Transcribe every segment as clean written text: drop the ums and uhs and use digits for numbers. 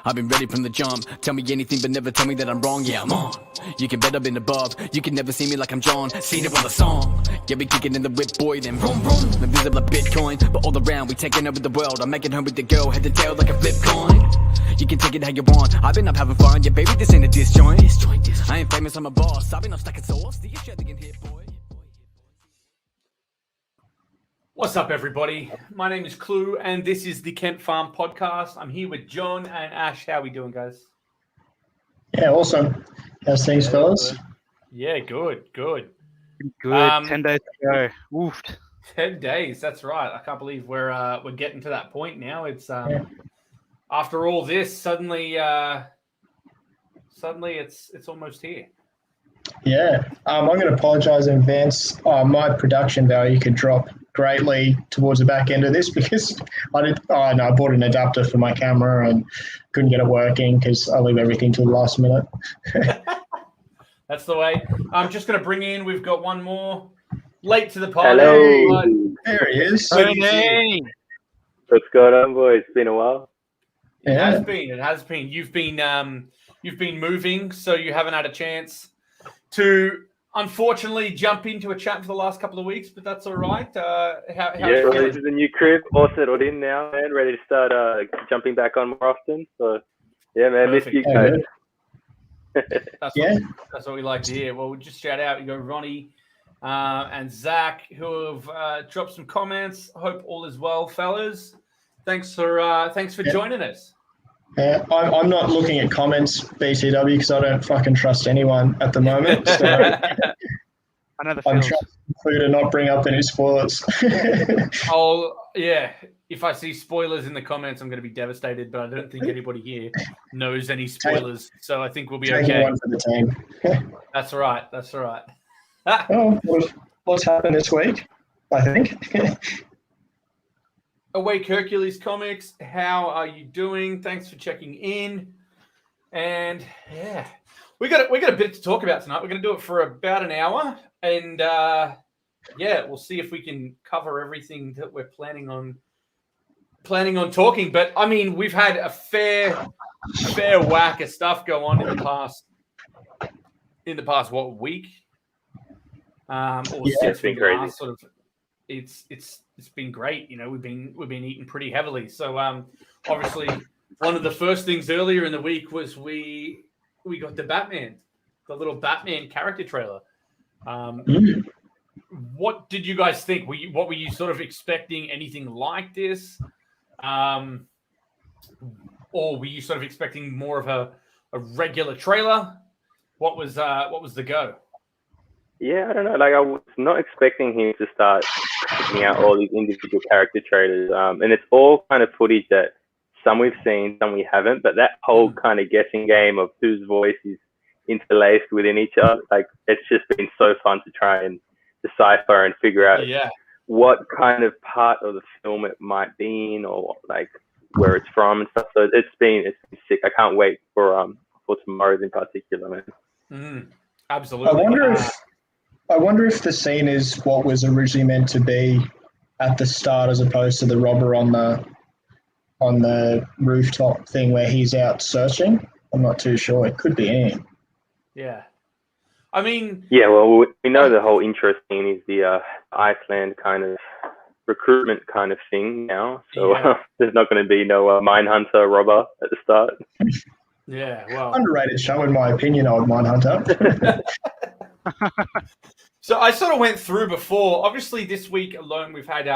I've been ready from the jump. Tell me anything but never tell me that I'm wrong. Yeah, I'm on. You can bet I've been above. You can never see me like I'm John Cena with a song. Get me kicking in the whip, boy, then vroom vroom. Invisible like Bitcoin, but all around we taking over the world. I'm making her with the girl, head to tail like a flip coin. You can take it how you want. I've been up having fun. Yeah, baby, this ain't a disjoint. I ain't famous, I'm a boss. I've been up stacking sauce. Do you share the hit, boy? What's up, everybody? My name is Clue, and this is the Kent Farm Podcast. I'm here with John and Ash. How are we doing, guys? Yeah, awesome. How's things, fellas? Yeah, good. 10 days to go. Woofed. 10 days, that's right. I can't believe we're getting to that point now. It's after all this, suddenly it's almost here. Yeah, I'm going to apologise in advance. My production value could drop greatly towards the back end of this because I bought an adapter for my camera and couldn't get it working because I leave everything till the last minute. That's the way. I'm just going to bring in. We've got one more late to the party. Hello. There he is. Hey. What's going on, boys? It's been a while. It has been. You've been moving, so you haven't had a chance to, unfortunately, jump into a chat for the last couple of weeks, but that's all right. This is a new crib, all settled in now, man. Ready to start jumping back on more often. So, yeah, man, miss you guys. That's what we like to hear. Well, we'll just shout out. You got Ronnie and Zach who have dropped some comments. Hope all is well, fellas. Thanks for joining us. Yeah, I'm not looking at comments, BTW, because I don't fucking trust anyone at the moment. So I know the I'm feels. trying to not bring up any spoilers. Oh, yeah. If I see spoilers in the comments, I'm going to be devastated, but I don't think anybody here knows any spoilers, so I think we'll be Taking okay. one for the team. That's all right. Oh, what's happened this week, I think? Awake Hercules Comics, how are you doing? Thanks for checking in. And yeah, we got a bit to talk about tonight. We're going to do it for about an hour, and we'll see if we can cover everything that we're planning on talking. But I mean, we've had a fair whack of stuff go on in the past week? It's been crazy. It's been great. You know, we've been eating pretty heavily. So obviously one of the first things earlier in the week was we got the little Batman character trailer. What did you guys think? What were you sort of expecting? Anything like this? Or were you sort of expecting more of a regular trailer? What was the go? Yeah, I don't know. Like, I was not expecting him to start picking out all these individual character trailers. And it's all kind of footage that some we've seen, some we haven't. But that whole kind of guessing game of whose voice is interlaced within each other, like, it's just been so fun to try and decipher and figure out what kind of part of the film it might be in, or like where it's from and stuff. So it's been sick. I can't wait for tomorrow's in particular, man. Absolutely. I wonder if the scene is what was originally meant to be at the start, as opposed to the robber on the rooftop thing where he's out searching. I'm not too sure. It could be anything. Yeah. I mean... Yeah, well, we know the whole intro scene is the Iceland kind of recruitment kind of thing now. So there's not going to be no Manhunter robber at the start. Yeah, well... Underrated show, in my opinion, old Manhunter. So I sort of went through before. Obviously, this week alone, we've had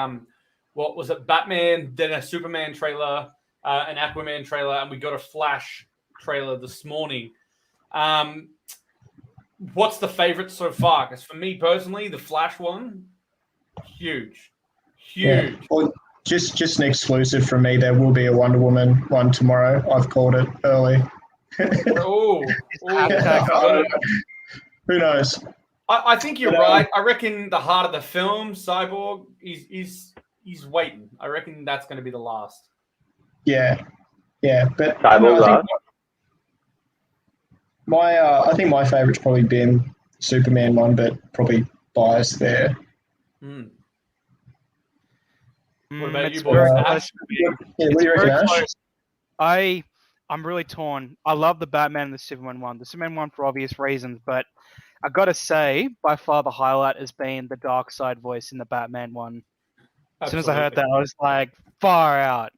what was it? Batman, then a Superman trailer, an Aquaman trailer, and we got a Flash trailer this morning. What's the favorite so far? Because for me personally, the Flash one, huge. Yeah. Well, just an exclusive from me. There will be a Wonder Woman one tomorrow. I've called it early. Who knows? I think you're right. I reckon the heart of the film, Cyborg, he's waiting. I reckon that's going to be the last. Yeah, but Cyborg I think my favorite's probably been Superman one, but probably biased there. What about you, Very boys? close. Yeah, what do you reckon, Ash? I'm really torn. I love the Batman and the Superman one. The Superman one for obvious reasons, but I gotta say, by far the highlight has been the dark side voice in the Batman one. As soon as I heard that, I was like, far out.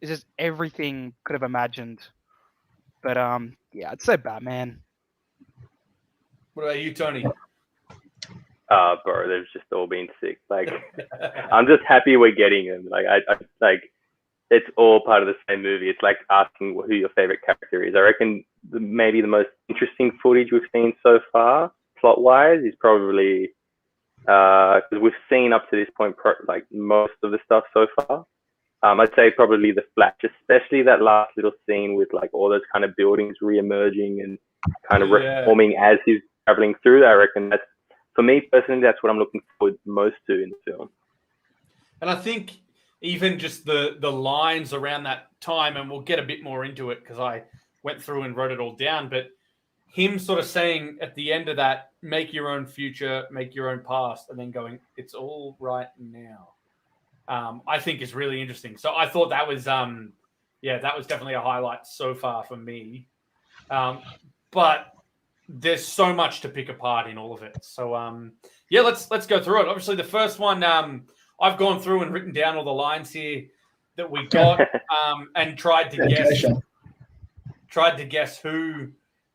It's just everything could have imagined. But yeah, I'd say Batman. What about you, Tony? Bro, they've just all been sick. Like, I'm just happy we're getting them. Like, I like, it's all part of the same movie. It's like asking who your favorite character is. I reckon maybe the most interesting footage we've seen so far, plot-wise, is probably because we've seen up to this point like most of the stuff so far. I'd say probably the Flash, especially that last little scene with like all those kind of buildings re-emerging and kind of reforming as he's traveling through. I reckon that's, for me personally, that's what I'm looking forward most to in the film. And I think even just the lines around that time, and we'll get a bit more into it because I went through and wrote it all down, but him sort of saying at the end of that, make your own future, make your own past, and then going, it's all right now. I think is really interesting. So I thought that was, that was definitely a highlight so far for me. But there's so much to pick apart in all of it. So let's go through it. Obviously, the first one, I've gone through and written down all the lines here that we got, and tried to guess who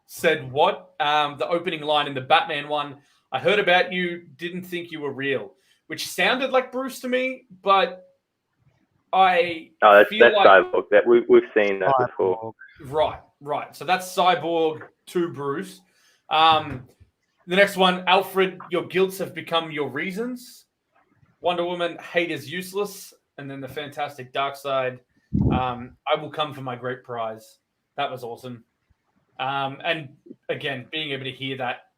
said what. The opening line in the Batman one, I heard about you, didn't think you were real, which sounded like Bruce to me, but that's like Cyborg. That we've seen that before. Right. So that's Cyborg to Bruce. The next one, Alfred, your guilts have become your reasons. Wonder Woman, hate is useless. And then the fantastic Darkseid, I will come for my great prize. That was awesome. And again, being able to hear that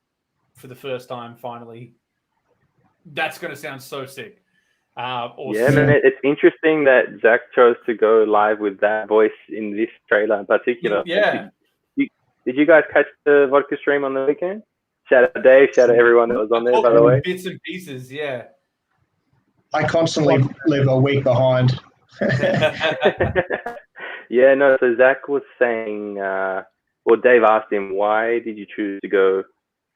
for the first time finally, that's going to sound so sick. Awesome. Yeah, man, it's interesting that Zack chose to go live with that voice in this trailer in particular. Yeah. Did you guys catch the vodka stream on the weekend? Shout out Dave, shout out everyone that was on there, by the way. Bits and pieces, yeah. I constantly live a week behind. Yeah, no, so Zack was saying, Dave asked him, why did you choose to go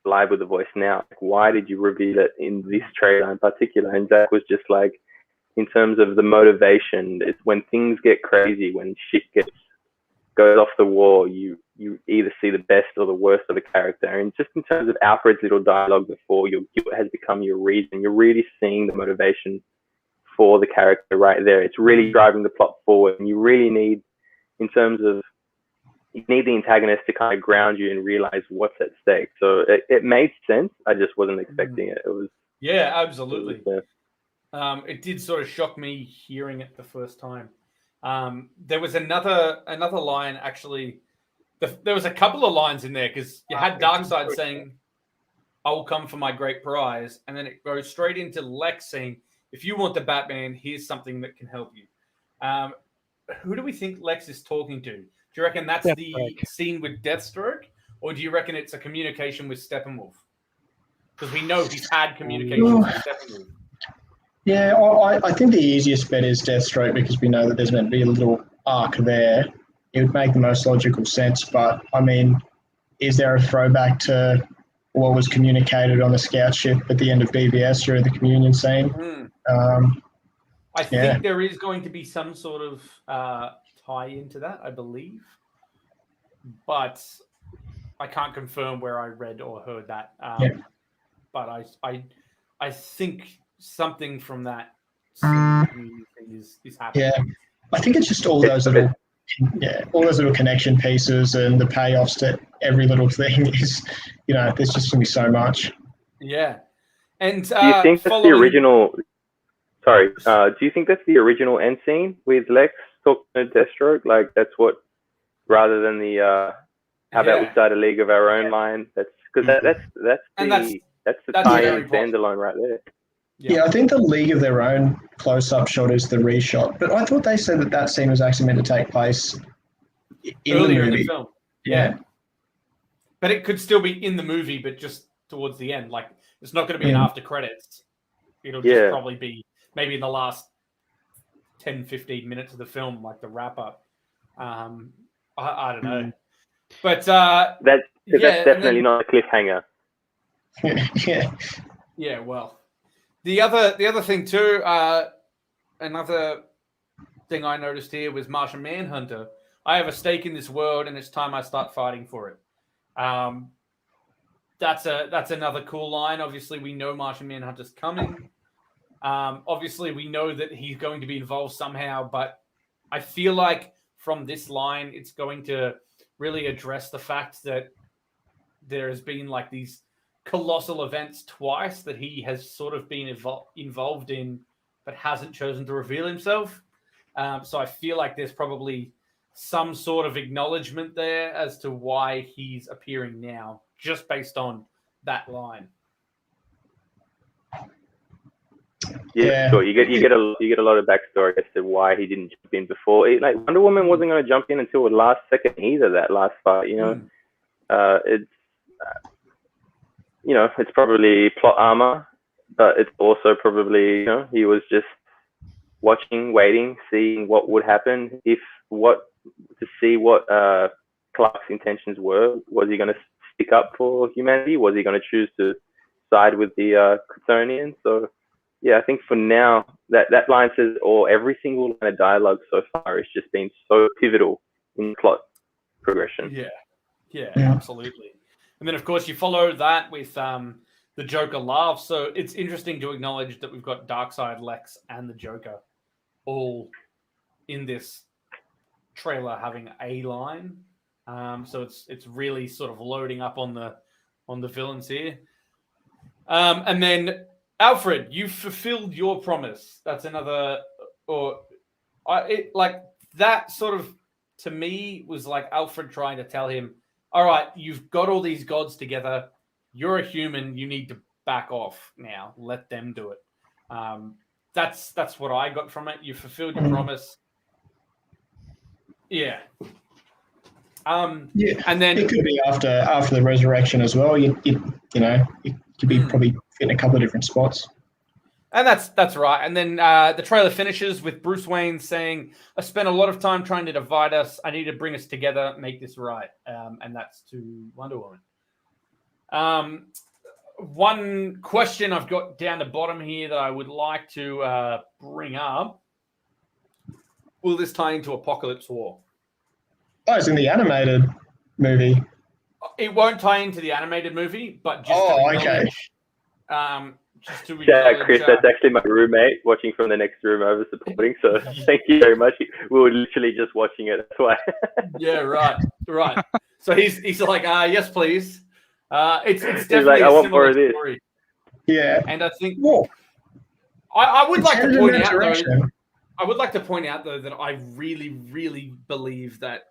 live with the voice now? Like, why did you reveal it in this trailer in particular? And Zack was just like, in terms of the motivation, it's when things get crazy, when shit goes off the wall, you either see the best or the worst of the character. And just in terms of Alfred's little dialogue before, your guilt has become your reason. You're really seeing the motivation for the character right there. It's really driving the plot forward, and you really need, in terms of, you need the antagonist to kind of ground you and realize what's at stake. So it made sense. I just wasn't expecting it. It was absolutely. It it did sort of shock me hearing it the first time. There was another line actually. There was a couple of lines in there because you had Darkseid saying, "I will come for my great prize," and then it goes straight into Lex saying, "If you want the Batman, here's something that can help you." Who do we think Lex is talking to? Do you reckon that's the scene with Deathstroke, or do you reckon it's a communication with Steppenwolf? Because we know he's had communications with Steppenwolf. Yeah, I think the easiest bet is Deathstroke because we know that there's meant to be a little arc there. It would make the most logical sense, but I mean, is there a throwback to what was communicated on the scout ship at the end of BVS during the communion scene? I think there is going to be some sort of tie into that, I believe, but I can't confirm where I read or heard that. But I think something from that thing is happening. Yeah, I think it's just all those little connection pieces and the payoffs to every little thing is, there's just gonna be so much. Yeah, and do you think that's the original? Sorry, do you think that's the original end scene with Lex talking to Deathstroke? Like that's what, rather than the how about we start a League of Our Own line? That's because that's the tie-in standalone right there. Yeah, I think the League of Their Own close-up shot is the reshot, but I thought they said that scene was actually meant to take place earlier in the movie. In the film. Yeah, but it could still be in the movie, but just towards the end. Like it's not going to be an after credits. It'll just probably be maybe in the last 10, 15 minutes of the film, like the wrap-up. I don't know. But That's yeah, definitely not a cliffhanger. Yeah. yeah. Well, the other thing too. Another thing I noticed here was Martian Manhunter. I have a stake in this world, and it's time I start fighting for it. That's another cool line. Obviously, we know Martian Manhunter's coming. Obviously, we know that he's going to be involved somehow, but I feel like from this line, it's going to really address the fact that there has been like these colossal events twice that he has sort of been involved in, but hasn't chosen to reveal himself. So I feel like there's probably some sort of acknowledgement there as to why he's appearing now, just based on that line. Yeah, sure. You get a lot of backstory as to why he didn't jump in before. Like Wonder Woman wasn't going to jump in until the last second either. That last fight, it's probably plot armor, but it's also probably he was just watching, waiting, seeing what would happen to see what Clark's intentions were. Was he going to stick up for humanity? Was he going to choose to side with the Kryptonians? So. Yeah, I think for now that line says every single line of dialogue so far has just been so pivotal in plot progression. Yeah, absolutely. And then of course you follow that with the Joker laughs. So it's interesting to acknowledge that we've got Darkseid, Lex, and the Joker all in this trailer having a line. So it's really sort of loading up on the villains here. And then Alfred, you fulfilled your promise. That's another, that sort of, to me, was like Alfred trying to tell him, all right, you've got all these gods together. You're a human. You need to back off now. Let them do it. That's what I got from it. You fulfilled your promise. Yeah. And then it could be after the resurrection as well. You could be probably in a couple of different spots. And that's right. And then the trailer finishes with Bruce Wayne saying, I spent a lot of time trying to divide us. I need to bring us together, make this right. And that's to Wonder Woman. One question I've got down the bottom here that I would like to bring up. Will this tie into Apocalypse War? Oh, it's in the animated movie. It won't tie into the animated movie, but just just to Chris, that's actually my roommate watching from the next room over supporting. So thank you very much. We were literally just watching it. That's why. Yeah, right. So he's like, yes, please. It's definitely like, a similar this. story. Yeah, and I think Whoa. I would like to point out direction. though. I would like to point out though that I really, really believe that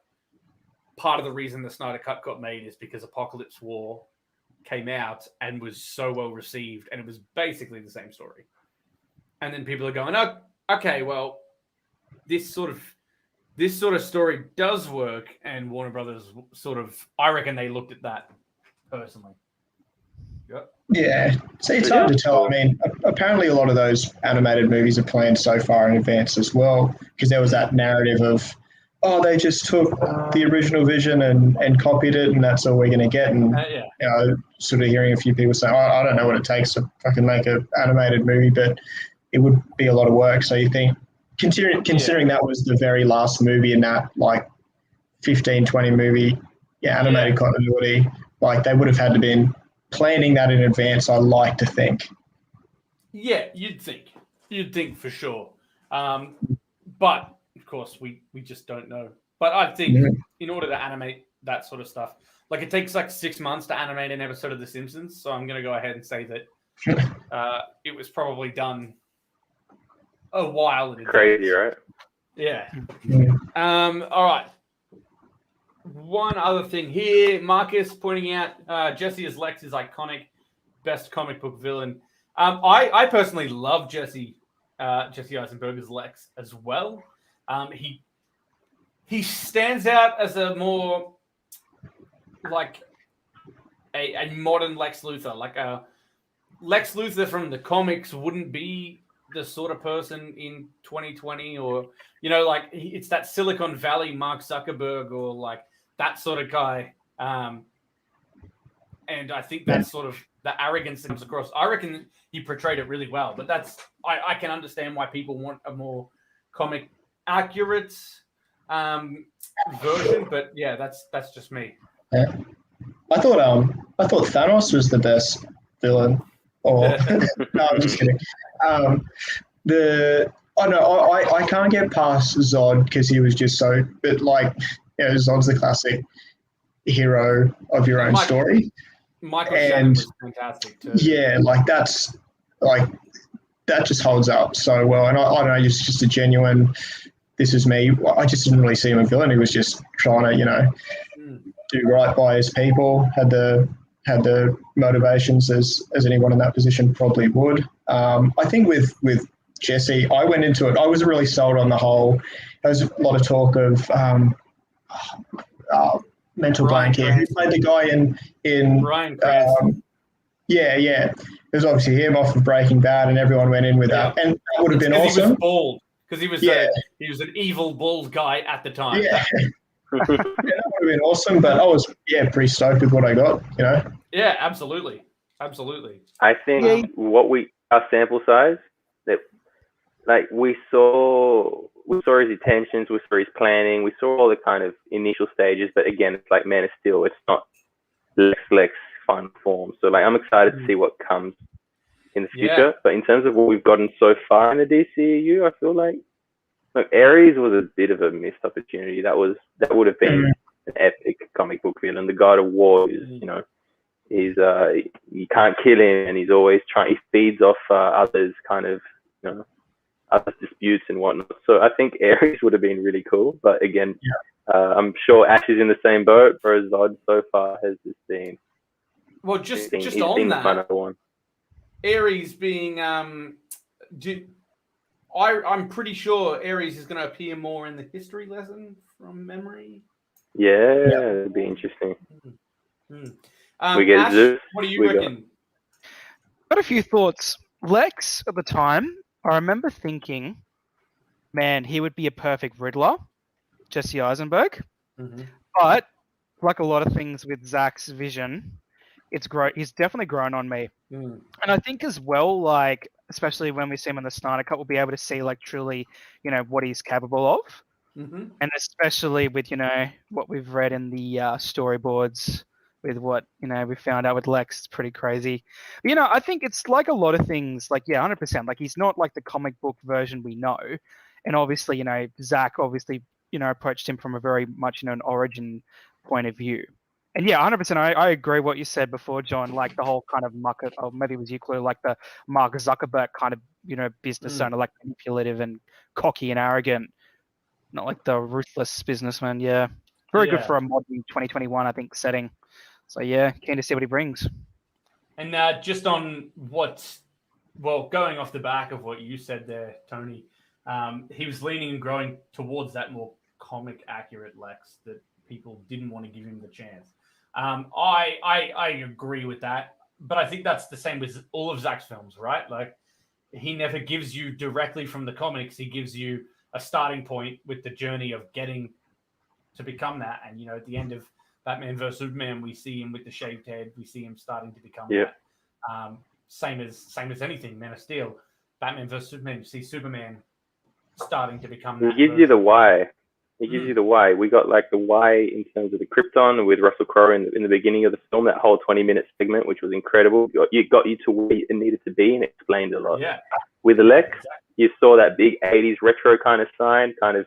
part of the reason the Snyder Cut got made is because Apocalypse War came out and was so well received, and it was basically the same story. And then people are going, "Oh, okay, well, this sort of story does work." And Warner Brothers I reckon they looked at that personally. Yep. Yeah, so it's hard to tell. I mean, apparently a lot of those animated movies are planned so far in advance as well, because there was that narrative of, they just took the original vision and copied it, and that's all we're going to get. And sort of hearing a few people say, I don't know what it takes to fucking make an animated movie, but it would be a lot of work. So you think, considering that was the very last movie in that, like, 15, 20 movie animated continuity, like, they would have had to been planning that in advance, I like to think. Yeah, you'd think for sure. But of course, we just don't know. But I think in order to animate that sort of stuff, like, it takes like 6 months to animate an episode of The Simpsons. So I'm going to go ahead and say that it was probably done a while in advance. Crazy, right? Yeah. All right. One other thing here, Marcus pointing out Jesse as Lex is iconic, best comic book villain. I personally love Jesse Eisenberg as Lex as well. He stands out as a more like a modern Lex Luthor. Like Lex Luthor from the comics wouldn't be the sort of person in 2020, or like it's that Silicon Valley Mark Zuckerberg, or like that sort of guy. And I think that's sort of the arrogance that comes across. I reckon he portrayed it really well, but I can understand why people want a more comic accurate version. But yeah, that's just me. Yeah. I thought Thanos was the best villain. Or no, I'm just kidding. I can't get past Zod because he was just so. But like, Zod's the classic hero of your own story. Michael Shannon was fantastic too. Yeah, that just holds up so well. And I don't know, just a genuine. This is me. I just didn't really see him a villain. He was just trying to, do right by his people. Had the motivations as anyone in that position probably would. I think with Jesse, I went into it. I wasn't really sold on the whole. There was a lot of talk of mental blank here. Who played the guy in Bryan Cranston? Yeah. It was obviously him off of Breaking Bad, and everyone went in with that, and that would have been awesome. He was bald because he was an evil bald guy at the time. Yeah. That would have been awesome, but I was pretty stoked with what I got. Yeah, absolutely. I think our sample size that we saw his intentions, we saw his planning, we saw all the kind of initial stages, but again, it's like Man of Steel. It's not Lex final form. So I'm excited to see what comes in the future. Yeah. But in terms of what we've gotten so far in the DCEU, I feel like Ares was a bit of a missed opportunity. That would have been an epic comic book villain. The God of War is, he's you can't kill him, and he's always trying. He feeds off others, kind of, other disputes and whatnot. So I think Ares would have been really cool. But again, I'm sure Ash is in the same boat. Whereas Zod so far has just been. Well, just on that, Ares being I'm pretty sure Ares is going to appear more in the history lesson from memory. Yeah, it'd be interesting. We get Ash, Zeus. What do you reckon? Got a few thoughts. Lex, at the time, I remember thinking, man, he would be a perfect Riddler, Jesse Eisenberg. Mm-hmm. But like a lot of things with Zack's vision, he's definitely grown on me. And I think as well, especially when we see him in the Snyder Cut, we'll be able to see truly, what he's capable of. Mm-hmm. And especially with, what we've read in the storyboards, with what, we found out with Lex, it's pretty crazy. But, I think it's like a lot of things, 100%. He's not like the comic book version we know. And obviously, Zack approached him from a very much, an origin point of view. And 100%, I agree what you said before, John, the whole kind of or maybe it was you, Clue, the Mark Zuckerberg kind of, business owner, manipulative and cocky and arrogant, not like the ruthless businessman. Yeah. Very good for a modern 2021, I think, setting. So, keen to see what he brings. And just on going off the back of what you said there, Tony, he was leaning and growing towards that more comic accurate Lex that people didn't want to give him the chance. I agree with that, but I think that's the same with all of Zack's films, right? He never gives you directly from the comics. He gives you a starting point with the journey of getting to become that. And, at the end of Batman vs. Superman, we see him with the shaved head. We see him starting to become that. Same as anything, Man of Steel, Batman vs. Superman, you see Superman starting to become that. He gives you the why. It gives you the why. We got the why in terms of the Krypton with Russell Crowe in the beginning of the film, that whole 20-minute segment, which was incredible. It got you to where it needed to be and explained a lot. Yeah. With Lex, you saw that big 80s retro kind of sign, kind of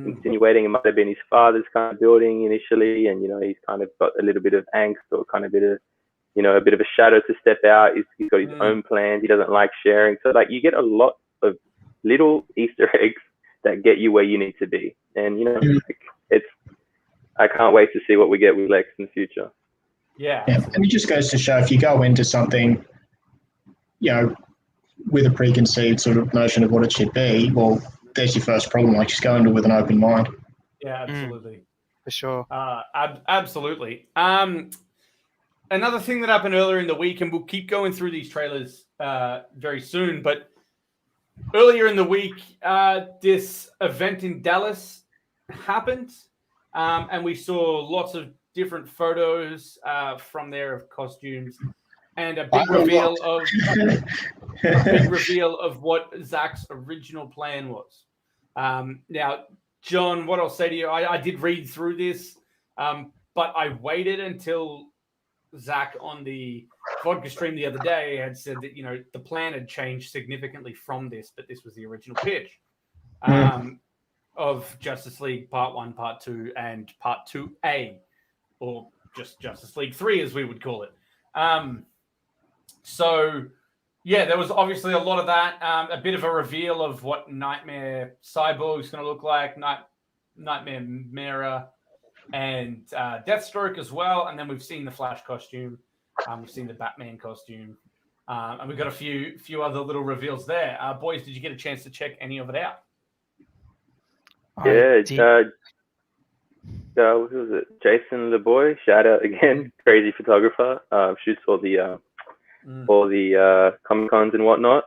insinuating it might have been his father's kind of building initially. And, he's kind of got a little bit of angst or kind of a bit of a shadow to step out. He's got his own plans. He doesn't like sharing. So, you get a lot of little Easter eggs that get you where you need to be. And, I can't wait to see what we get with Lex in the future. Yeah. And it just goes to show, if you go into something, with a preconceived sort of notion of what it should be, well, there's your first problem. Just go into it with an open mind. Yeah, absolutely. For sure. Absolutely. Another thing that happened earlier in the week, and we'll keep going through these trailers very soon, but earlier in the week, this event in Dallas happened, and we saw lots of different photos from there of costumes, and a big reveal of what Zack's original plan was. Now, John, what I'll say to you, I did read through this, but I waited until Zack on the vodka stream the other day had said that, you know, the plan had changed significantly from this, but this was the original pitch of Justice League Part 1, Part 2, and Part 2A, or just Justice League 3, as we would call it. So, yeah, there was obviously a lot of that. A bit of a reveal of what Nightmare Cyborg is going to look like, Nightmare Mera, and Deathstroke as well. And then we've seen the Flash costume. We've seen the Batman costume. And we've got a few other little reveals there. Boys, did you get a chance to check any of it out? Yeah, who was it? Jason LeBoy, shout out again, crazy photographer. Shoots all the Comic Cons and whatnot.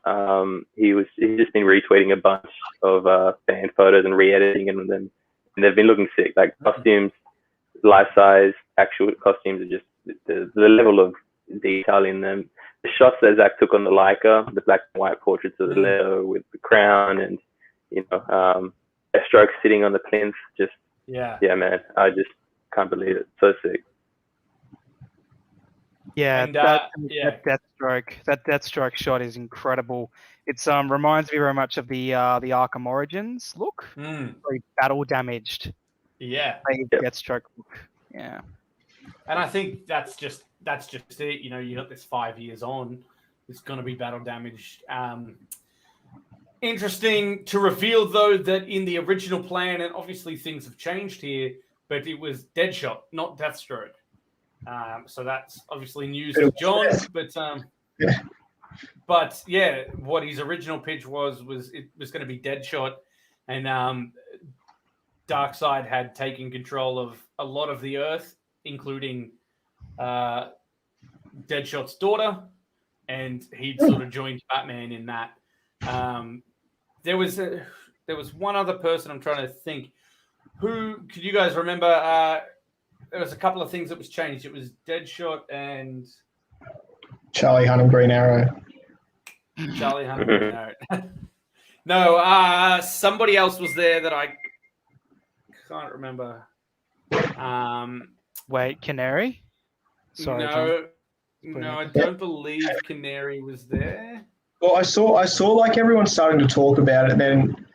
He's just been retweeting a bunch of fan photos and re-editing them, and they've been looking sick. Like costumes, life size, actual costumes are just the level of detail in them. The shots that Zack took on the Leica, the black and white portraits of the Leo with the crown, and a stroke sitting on the plinth. Just yeah, man, I just can't believe it. So sick. Yeah, And, that Deathstroke shot is incredible. It's reminds me very much of the Arkham Origins look. Very battle damaged. Yeah. Deathstroke look. Yeah. And I think that's just it. You know, you got this 5 years on. It's going to be battle damaged. Interesting to reveal, though, that in the original plan, and obviously things have changed here, but it was Deadshot, not Deathstroke. So that's obviously news to John. But yeah, what his original pitch was it was going to be Deadshot, and Darkseid had taken control of a lot of the Earth, including Deadshot's daughter, and he'd sort of joined Batman in that. There was one other person I'm trying to think. Who could you guys remember? There was a couple of things that was changed. It was Deadshot and Charlie Hunnam Green Arrow. Charlie Hunnam Green Arrow. No, somebody else was there that I can't remember. Wait, Canary? Sorry, no, I don't believe Canary was there. Well, I saw like everyone starting to talk about it. And then,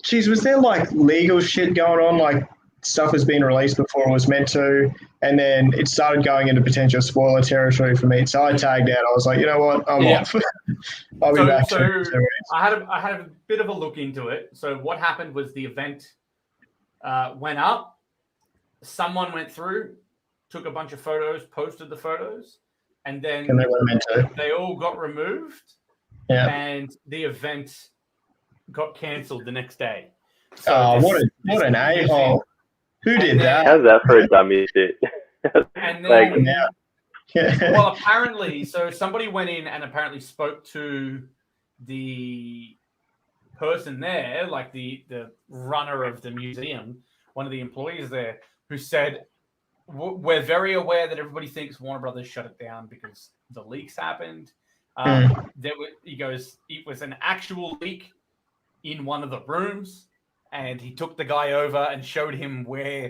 geez, was there like legal shit going on? Like stuff was being released before it was meant to, and then it started going into potential spoiler territory for me. So I tagged out. I was like, you know what, I'm off. I'll be back. So I had a bit of a look into it. So what happened was the event went up. Someone went through, took a bunch of photos, posted the photos, and then they all got removed. Yeah. And the event got cancelled the next day. So what an a-hole. Who did that? How's that for a dummy shit? And then, Yeah. well, apparently, so somebody went in and apparently spoke to the person there, like the runner of the museum, one of the employees there, who said, we're very aware that everybody thinks Warner Brothers shut it down because the leaks happened. He goes, it was an actual leak in one of the rooms, and he took the guy over and showed him where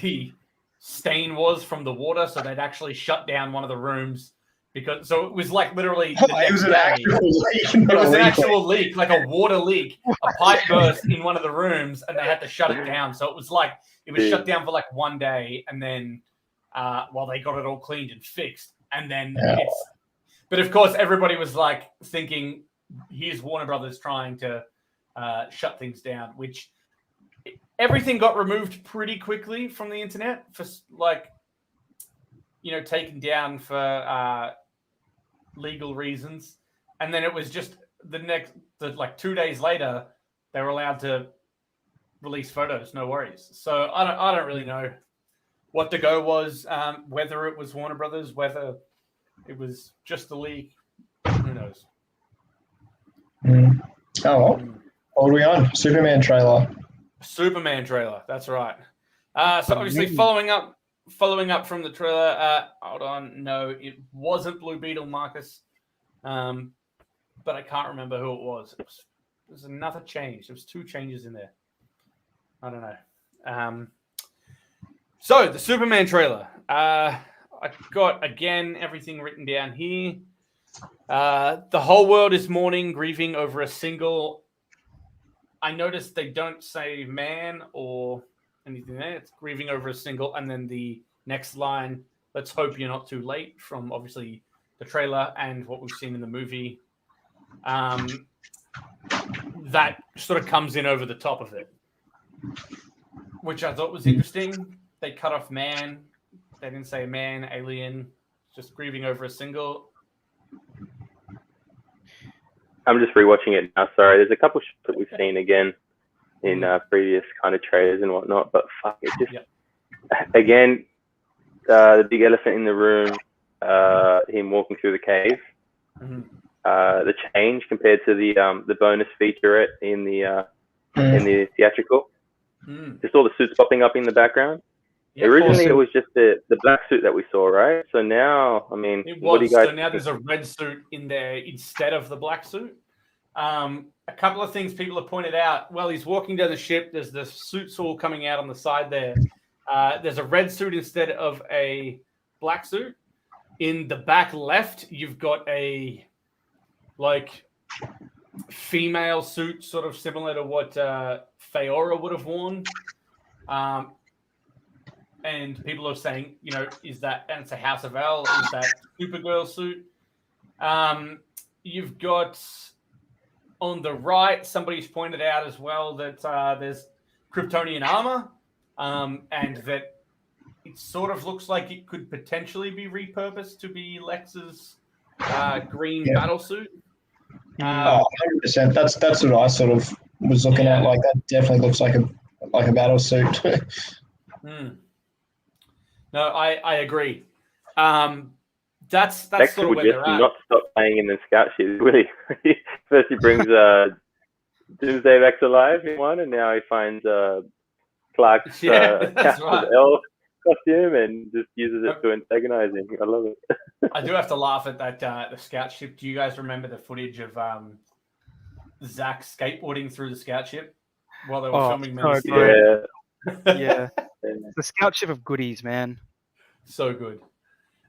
the stain was from the water, so they'd actually shut down one of the rooms because it was like literally it was an actual leak. It was an actual leak, like a water leak. A pipe burst in one of the rooms, and they had to shut it down. So it was shut down for like 1 day, and then while they got it all cleaned and fixed, and then But of course, everybody was like thinking, here's Warner Brothers trying to shut things down, which everything got removed pretty quickly from the internet for taken down for legal reasons. And then it was just like 2 days later, they were allowed to release photos, no worries. So I don't really know what the go was, whether it was Warner Brothers, whether it was just the league. Who knows? Oh, well. What are we on? Superman trailer. Superman trailer. That's right. So obviously following up from the trailer. Hold on. No, it wasn't Blue Beetle, Marcus. But I can't remember who it was. It was another change. There was 2 changes in there. I don't know. So the Superman trailer. I got again everything written down here. The whole world is mourning, grieving over a single. I noticed they don't say man or anything there. It's grieving over a single, and then the next line, let's hope you're not too late, from obviously the trailer and what we've seen in the movie. That sort of comes in over the top of it, which I thought was interesting. They cut off man. They didn't say man, alien, just grieving over a single. I'm just rewatching it now. Sorry, there's a couple shots that we've seen again in previous kind of trailers and whatnot, but fuck it, just again, the big elephant in the room, him walking through the cave, the change compared to the bonus featurette in the theatrical, just all the suits popping up in the background. Yeah, originally, it was just the black suit that we saw, right? So now, I mean, what do you guys? So now there's a red suit in there instead of the black suit. A couple of things people have pointed out. Well, he's walking down the ship. There's the suits all coming out on the side there. There's a red suit instead of a black suit. In the back left, you've got a female suit, sort of similar to what Feora would have worn. And people are saying, is that, and it's a House of L, is that Supergirl suit? You've got on the right, somebody's pointed out as well that there's Kryptonian armor, and that it sort of looks like it could potentially be repurposed to be Lex's green battle suit. 100%. That's what I sort of was looking at. Like, that definitely looks like a battle suit. No, I agree. That's Lex sort of where they're at. Not stop playing in the scout sheet. Really, first he brings Doomsday back to life in one, and now he finds Clark's elf costume and just uses it to antagonize him. I love it. I do have to laugh at that the scout ship. Do you guys remember the footage of Zack skateboarding through the scout ship while they were filming? Yeah. The scout ship of goodies, man. So good.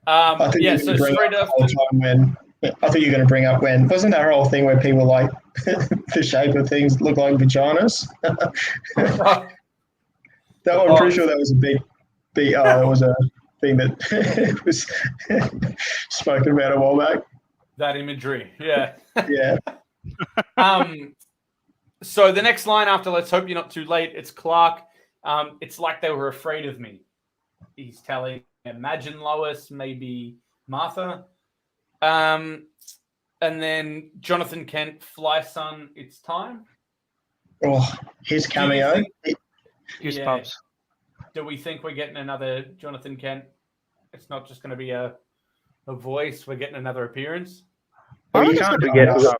I think you're going to bring up when wasn't there a whole thing where people like the shape of things look like vaginas? I'm pretty sure that was a big that was a thing that was spoken about a while back. That imagery, yeah. Yeah. So the next line after "Let's hope you're not too late," it's Clark. It's like they were afraid of me. He's telling, imagine Lois, maybe Martha. And then Jonathan Kent, Fly Son, it's time. Oh, his cameo. Goosebumps. Do we think we're getting another Jonathan Kent? It's not just going to be a voice. We're getting another appearance. We get a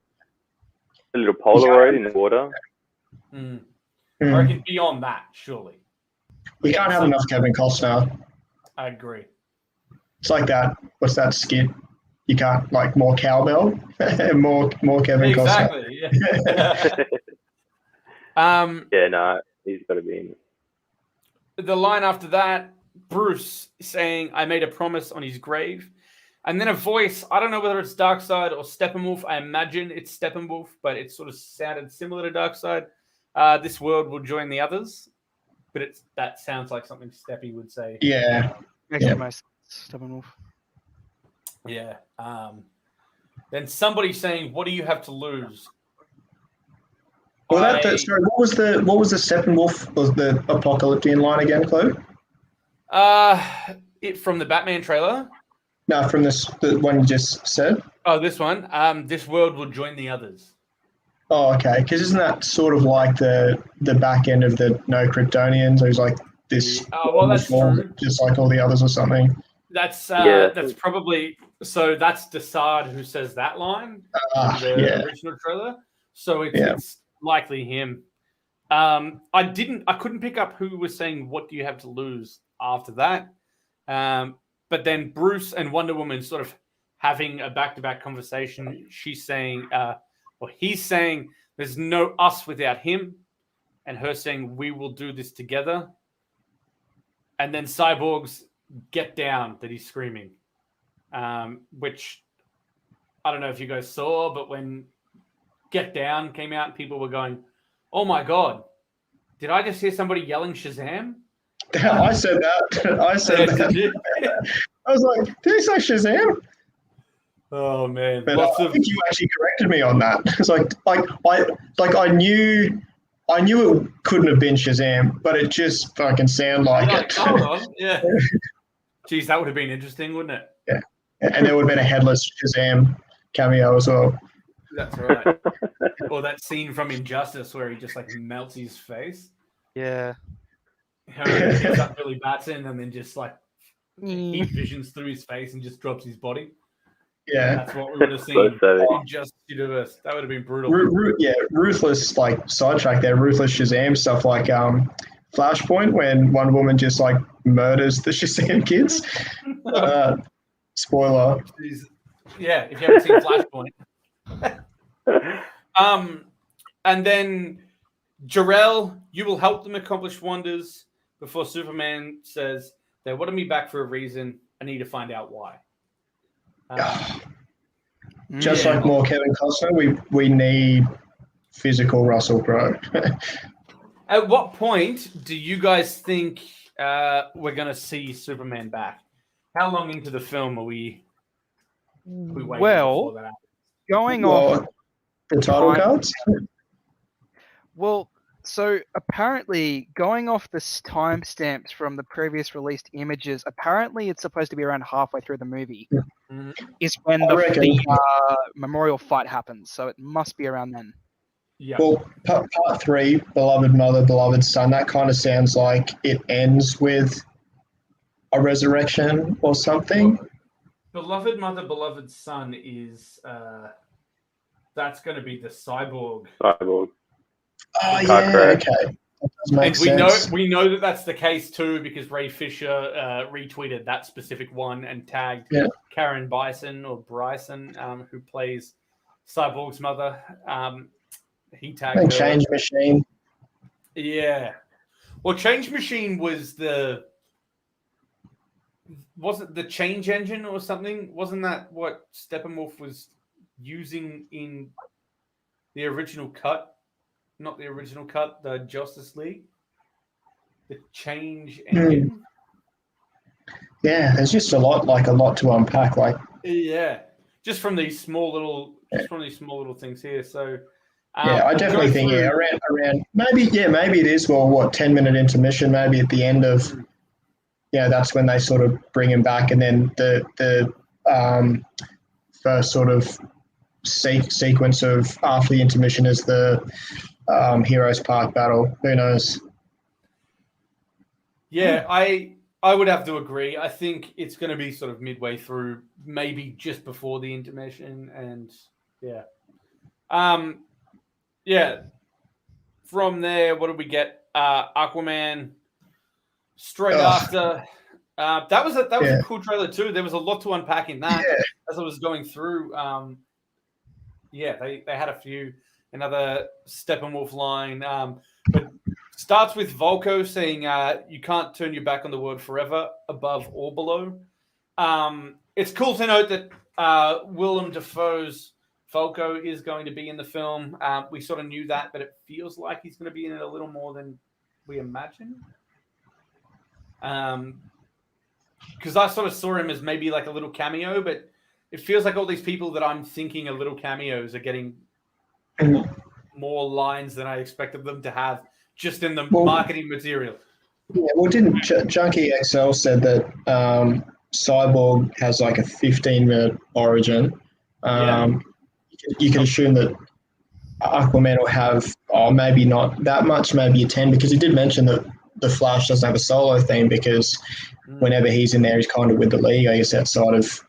little Polaroid in the water. I reckon beyond that, surely. We can't have enough Kevin Costner. I agree. It's like that. What's that skit? You can't like more cowbell, more Kevin Costner. Exactly. Yeah. He's got to be in. The line after that, Bruce saying, "I made a promise on his grave," and then a voice. I don't know whether it's Darkseid or Steppenwolf. I imagine it's Steppenwolf, but it sort of sounded similar to Darkseid. This world will join the others, but that sounds like something Steppy would say. Yeah. Steppenwolf. Yeah. Then somebody saying, "What do you have to lose?" Well, sorry, what was the Steppenwolf? Was the Apocalyptian line again, Chloe? It from the Batman trailer. No, from the one you just said. Oh, this one. This world will join the others. Oh, okay. Because isn't that sort of like the back end of the No Kryptonians? Who's like this? Well, that's true. Just like all the others or something. That's probably so. That's Desard who says that line in the original trailer. So it's likely him. I couldn't pick up who was saying, what do you have to lose after that? But then Bruce and Wonder Woman sort of having a back-to-back conversation. She's saying, he's saying, there's no us without him. And her saying, we will do this together. And then Cyborg's get down that he's screaming, which I don't know if you guys saw, but when Get Down came out, people were going, oh my God, did I just hear somebody yelling Shazam? I said that. I said that. I was like, did he say Shazam? Oh man! But I think you actually corrected me on that. It's I knew it couldn't have been Shazam, but it just fucking sounded like it. Hold on, yeah. Jeez, that would have been interesting, wouldn't it? Yeah, and there would have been a headless Shazam cameo as well. That's right. Or that scene from Injustice where he just like melts his face. Yeah. He picks up Billy Batson and then just like heat visions through his face and just drops his body. Yeah, that's what we would have seen in Justice Universe. That would have been brutal. Ruthless like sidetrack there. Ruthless Shazam stuff like Flashpoint when one woman just like murders the Shazam kids. Spoiler. Yeah, if you haven't seen Flashpoint. And then Jor-El, you will help them accomplish wonders before Superman says, they wanted me back for a reason. I need to find out why. Just like more Kevin Costner, we need physical Russell Crowe. At what point do you guys think we're going to see Superman back? How long into the film are we waiting for that? Going off the title cards? Well, so apparently, going off the timestamps from the previous released images, apparently it's supposed to be around halfway through the movie. Is when the memorial fight happens. So it must be around then. Yeah. Well, part 3, Beloved Mother, Beloved Son, that kind of sounds like it ends with a resurrection or something. Beloved Mother, Beloved Son is that's going to be the Cyborg. Oh yeah, okay. And we know that that's the case too because Ray Fisher retweeted that specific one and tagged Karen Bryson, who plays Cyborg's mother. He tagged her. Change Machine. Yeah. Well, Change Machine wasn't the change engine or something? Wasn't that what Steppenwolf was using in the original cut? Not the original cut, the Justice League. The change engine. Yeah, there's just a lot to unpack. Yeah, just from these small little things here. So I definitely think around maybe it is 10-minute intermission. Maybe at the end of that's when they sort of bring him back, and then the first sort of sequence of after the intermission is the Heroes Park battle. Who knows? Yeah, I would have to agree. I think it's going to be sort of midway through, maybe just before the intermission, and From there, what did we get? Aquaman. Straight after. That was a cool trailer too. There was a lot to unpack in that as I was going through. They had a few. Another Steppenwolf line, but starts with Volko saying, "You can't turn your back on the word forever, above or below." It's cool to note that Willem Dafoe's Volko is going to be in the film. We sort of knew that, but it feels like he's going to be in it a little more than we imagined. Because I sort of saw him as maybe like a little cameo, but it feels like all these people that I'm thinking are little cameos are getting more lines than I expected them to have just in the marketing material. Yeah, well, didn't Junkie XL said that Cyborg has like a 15-minute origin. You can assume that Aquaman will have, maybe not that much, maybe a 10, because he did mention that the Flash doesn't have a solo theme because whenever he's in there, he's kind of with the League, I guess, outside of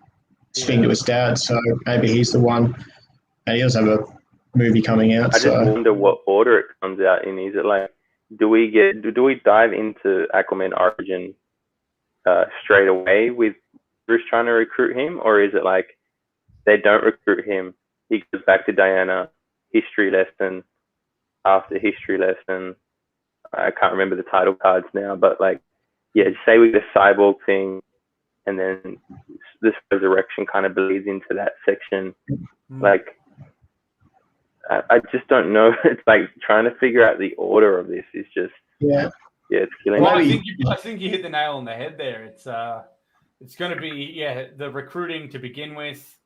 speaking to his dad. So maybe he's the one. And he does have a movie coming out. I just wonder what order it comes out in. Is it like, do we dive into Aquaman origin straight away with Bruce trying to recruit him, or is it like they don't recruit him, he goes back to Diana, history lesson after history lesson? I can't remember the title cards now, but like, yeah, say we get a cyborg thing, and then this resurrection kind of bleeds into that section. Like, I just don't know. It's like trying to figure out the order of this is just it's killing me. I think you hit the nail on the head there. It's going to be the recruiting to begin with,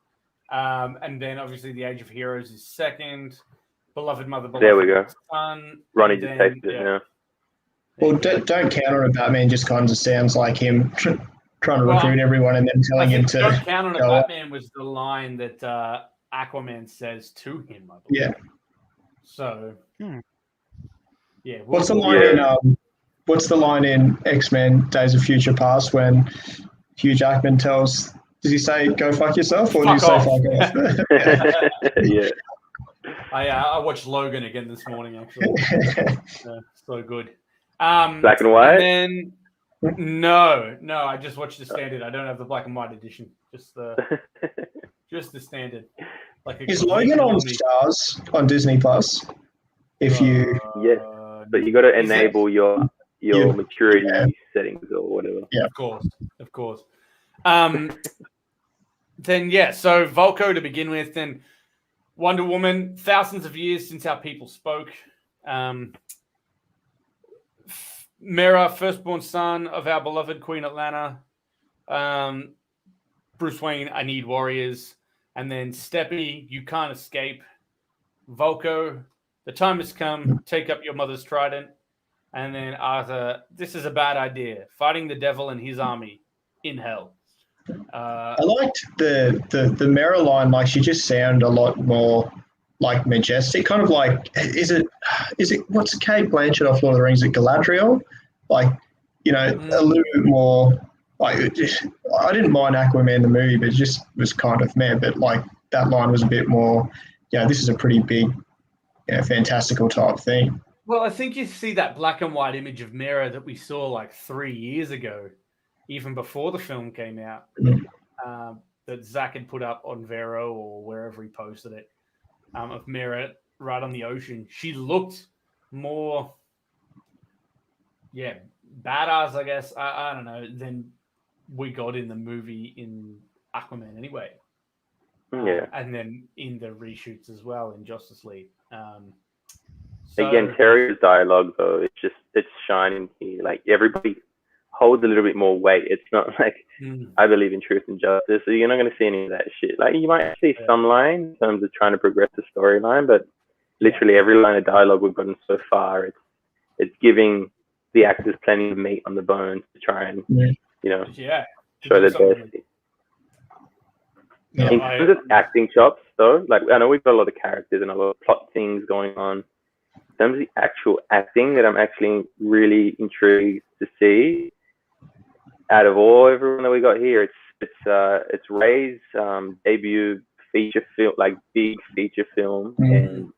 and then obviously the Age of Heroes is second. Beloved mother, beloved there we go. son. Ronnie just tasted it now. Well, don't count on it. Batman just kind of sounds like him trying to recruit everyone and then telling him to. Don't count on it. Batman was the line that Aquaman says to him, I believe. Yeah. So. Yeah. What's the line in What's the line in X-Men: Days of Future Past when Hugh Jackman tells? Does he say "Go fuck yourself" or does he say "Fuck off"? Yeah. I watched Logan again this morning. Actually, so good. Black and white. And then no, I just watched the standard. I don't have the black and white edition. Just the standard. Is Logan on Stars on Disney Plus? If you yes, but you got to enable your maturity settings or whatever. Yeah, of course. Then so Volko to begin with, then Wonder Woman. Thousands of years since our people spoke. Mera, firstborn son of our beloved Queen Atlanta. Bruce Wayne, I need warriors. And then Steppy, you can't escape. Volko, the time has come. Take up your mother's trident. And then Arthur, this is a bad idea. Fighting the devil and his army in hell. I liked the Mera line. Like, she just sounded a lot more like majestic, kind of like is it what's Kate Blanchett off Lord of the Rings at Galadriel? Like, a little bit more. Like, I didn't mind Aquaman the movie, but it just was kind of meh. But like, that line was a bit more. This is a pretty big, fantastical type thing. Well, I think you see that black and white image of Mera that we saw like 3 years ago, even before the film came out, that Zack had put up on Vero or wherever he posted it, of Mera right on the ocean. She looked more, badass, I guess. I don't know, than we got in the movie in Aquaman anyway. And then in the reshoots as well in Justice League. Again, Terrier's dialogue, though, it's shining here. Like, everybody holds a little bit more weight. It's not like, I believe in truth and justice, so you're not going to see any of that shit. Like, you might see some line in terms of trying to progress the storyline, but literally every line of dialogue we've gotten so far, it's giving the actors plenty of meat on the bones to try and, show their best. In terms of acting chops, though, like, I know we've got a lot of characters and a lot of plot things going on. In terms of the actual acting that I'm actually really intrigued to see, out of everyone that we got here, it's Ray's debut feature film, like big feature film, and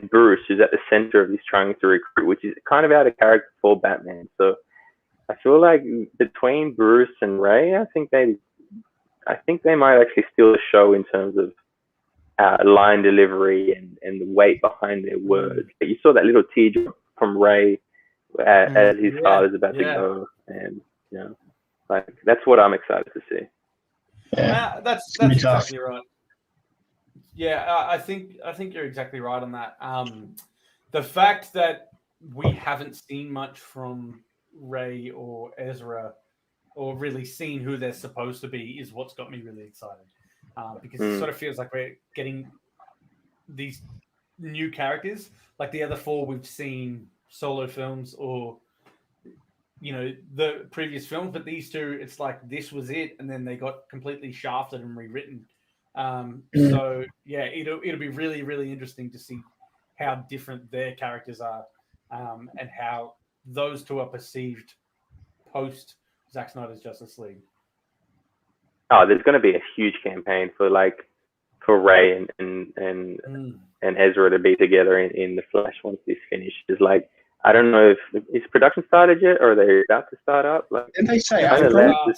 Bruce is at the center of this trying to recruit, which is kind of out of character for Batman. So I feel like between Bruce and Ray, I think they might actually steal the show in terms of line delivery and the weight behind their words. You saw that little teardrop from Ray as his father's about to go, and like, that's what I'm excited to see. That's exactly right. I think you're exactly right on that. The fact that we haven't seen much from Ray or Ezra, or really seen who they're supposed to be, is what's got me really excited. Because it sort of feels like we're getting these new characters. Like, the other four we've seen solo films or, the previous films, but these two, it's like this was it, and then they got completely shafted and rewritten. So it'll be really, really interesting to see how different their characters are, and how those two are perceived post Zack Snyder's Justice League. Oh, there's going to be a huge campaign for, like, Ray and Ezra to be together in the Flash once this finishes. Like, I don't know if is production started yet, or are they about to start up? Like, Didn't they say Yeah, April?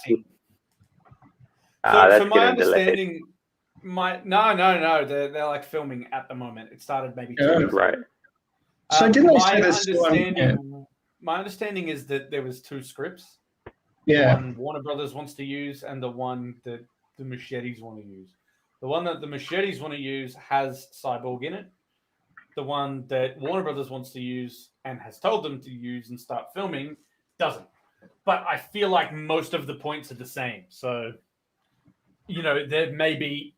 So my getting delayed. understanding, no, they're like filming at the moment. It started maybe 2 weeks ago. Right. So didn't they say my this understanding? My understanding is that there was 2 scripts. Yeah. The one Warner Brothers wants to use, and the one that the Machetes want to use. The one that the Machetes want to use has Cyborg in it. The one that Warner Brothers wants to use and has told them to use and start filming doesn't. But I feel like most of the points are the same. So, you know, there may be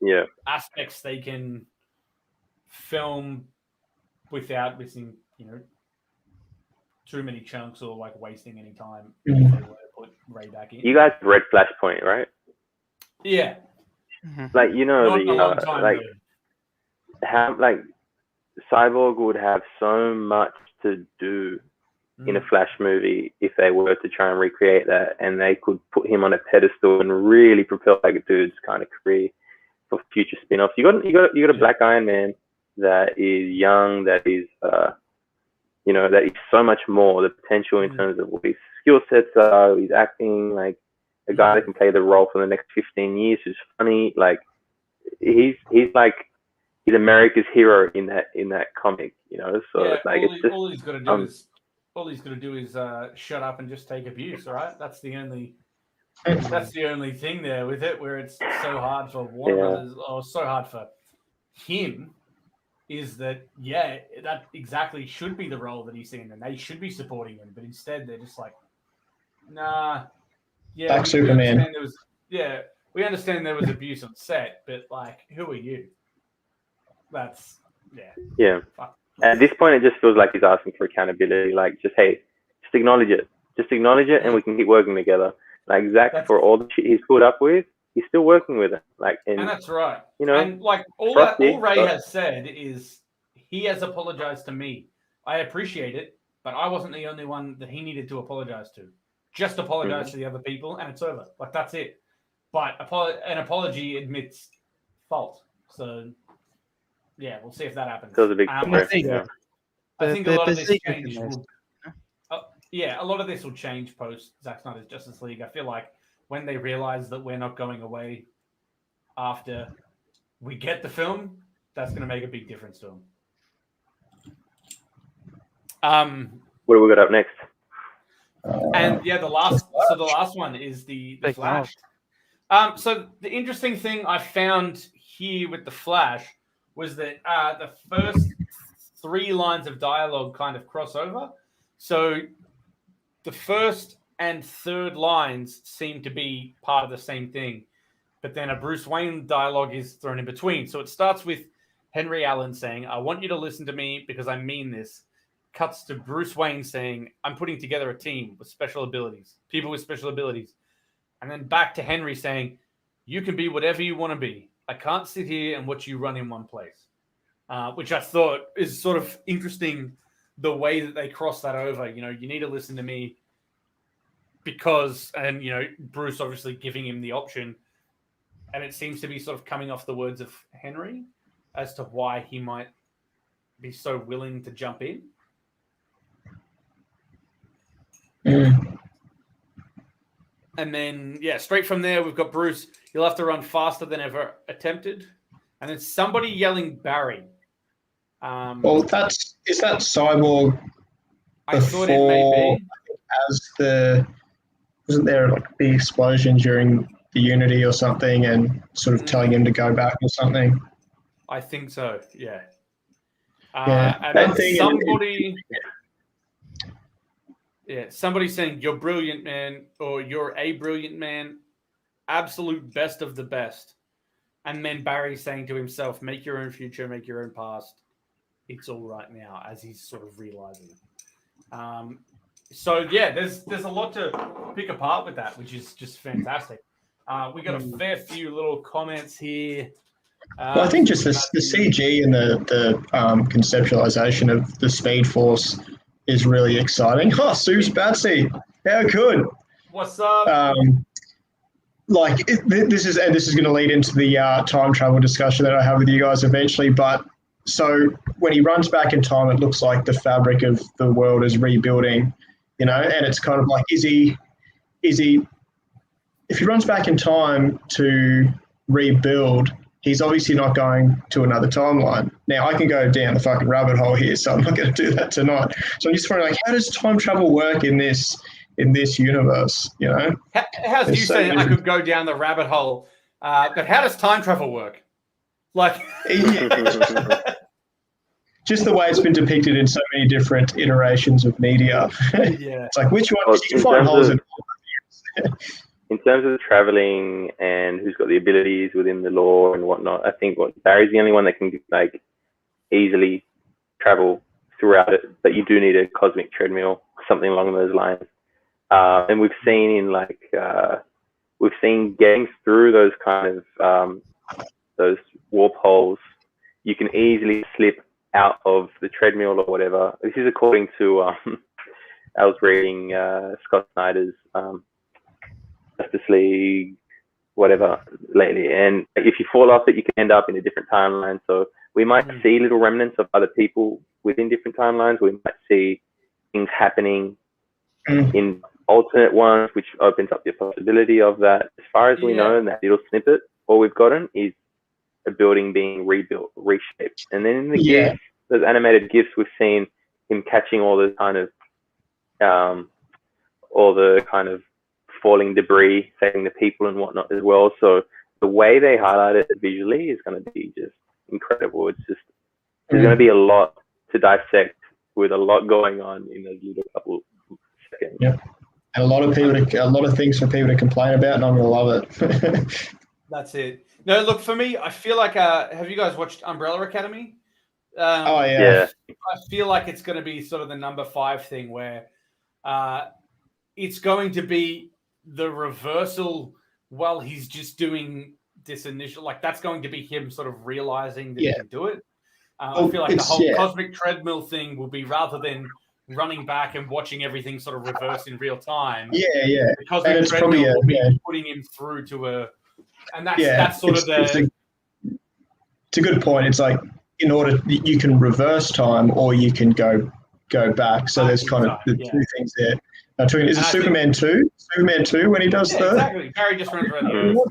aspects they can film without missing, you know, too many chunks or like wasting any time if they were to put Ray back in. You guys read Flashpoint, right? Yeah. Like, you know, Not in a long time, like though. how like Cyborg would have so much to do in a Flash movie if they were to try and recreate that, and they could put him on a pedestal and really propel like a dude's kind of career for future spin-offs. You got a Black Iron Man that is young, that is you know, that is so much more the potential in terms of what his skill sets are, his acting, like a guy that can play the role for the next 15 years who's funny. Like he's America's hero in that comic, you know. So yeah, like all he's got to do is shut up and just take abuse. All right, that's the only thing there with it, where it's so hard for Warner Brothers, or so hard for him, is that that exactly should be the role that he's in, and they should be supporting him, but instead they're just like, nah, Back Superman. We understand there was abuse on set, but like, who are you? That's fuck. At this point, it just feels like he's asking for accountability. Like, just acknowledge it. Just acknowledge it, and we can keep working together. Like Zack, for all the shit he's put up with, he's still working with it. Like, and that's right. You know, and like all Ray has said is he has apologized to me. I appreciate it, but I wasn't the only one that he needed to apologize to. Just apologize to the other people, and it's over. Like, that's it. But an apology admits fault. So, yeah, we'll see if that happens. That was a big I think a lot of this change a lot of this will change post Zack Snyder's Justice League. I feel like when they realize that we're not going away after we get the film, that's going to make a big difference to them. What do we got up next? And the last one is the Flash. So the interesting thing I found here with the Flash was that the first 3 lines of dialogue kind of cross over. So the first and third lines seem to be part of the same thing, but then a Bruce Wayne dialogue is thrown in between. So it starts with Henry Allen saying, "I want you to listen to me because I mean this." Cuts to Bruce Wayne saying, "I'm putting together a team with special abilities, people with special abilities." And then back to Henry saying, "You can be whatever you want to be. I can't sit here and watch you run in one place." Which I thought is sort of interesting, the way that they cross that over. You know, you need to listen to me because, and, you know, Bruce obviously giving him the option. And it seems to be sort of coming off the words of Henry as to why he might be so willing to jump in. And then, straight from there, we've got Bruce. You'll have to run faster than ever attempted. And then somebody yelling Barry. Well, is that Cyborg? I thought it may be. Wasn't there like a big explosion during the Unity or something, and sort of telling him to go back or something? I think so. Yeah. And then somebody saying, "You're brilliant, man," or "You're a brilliant man, absolute best of the best." And then Barry saying to himself, "Make your own future, make your own past. It's all right now," as he's sort of realizing. There's a lot to pick apart with that, which is just fantastic. We got a fair few little comments here. Well, I think just the CG and the conceptualization of the Speed Force is really exciting. Oh, Sue's Batsy, how good! What's up? this is going to lead into the time travel discussion that I have with you guys eventually. But so when he runs back in time, it looks like the fabric of the world is rebuilding, and it's kind of like, is he, if he runs back in time to rebuild, he's obviously not going to another timeline. Now, I can go down the fucking rabbit hole here, so I'm not going to do that tonight. So I'm just wondering, how does time travel work in this universe? How's you saying I could go down the rabbit hole? But how does time travel work? Like, just the way it's been depicted in so many different iterations of media. Yeah, it's like, which one? You can find holes in. In terms of traveling and who's got the abilities within the law and whatnot, I think Barry's the only one that can easily travel throughout it, but you do need a cosmic treadmill, something along those lines. And we've seen getting through those kind of those warp holes, you can easily slip out of the treadmill or whatever. This is according to I was reading Scott Snyder's Justice League, whatever, lately. And if you fall off it, you can end up in a different timeline. So we might see little remnants of other people within different timelines. We might see things happening in alternate ones, which opens up the possibility of that. As far as we know, in that little snippet, all we've gotten is a building being rebuilt, reshaped. And then in the GIFs, those animated GIFs, we've seen him catching all the kind of falling debris, saving the people and whatnot as well. So the way they highlight it visually is going to be just incredible. It's just, there's going to be a lot to dissect with a lot going on in those little couple seconds. Yep. And a lot of things for people to complain about, and I'm going to love it. That's it. No, look, for me, I feel like, have you guys watched Umbrella Academy? Yeah. I feel like it's going to be sort of the number 5 thing where it's going to be the reversal while he's just doing this initial, like that's going to be him sort of realizing that he can do it. I feel like the whole cosmic treadmill thing will be, rather than running back and watching everything sort of reverse in real time. The cosmic treadmill will be putting him through to that's sort of the. It's a good point. It's like, in order, you can reverse time or you can go back. So there's kind of the two things there. Is it Superman 2? Superman 2 when he does that? Exactly. Barry just runs around the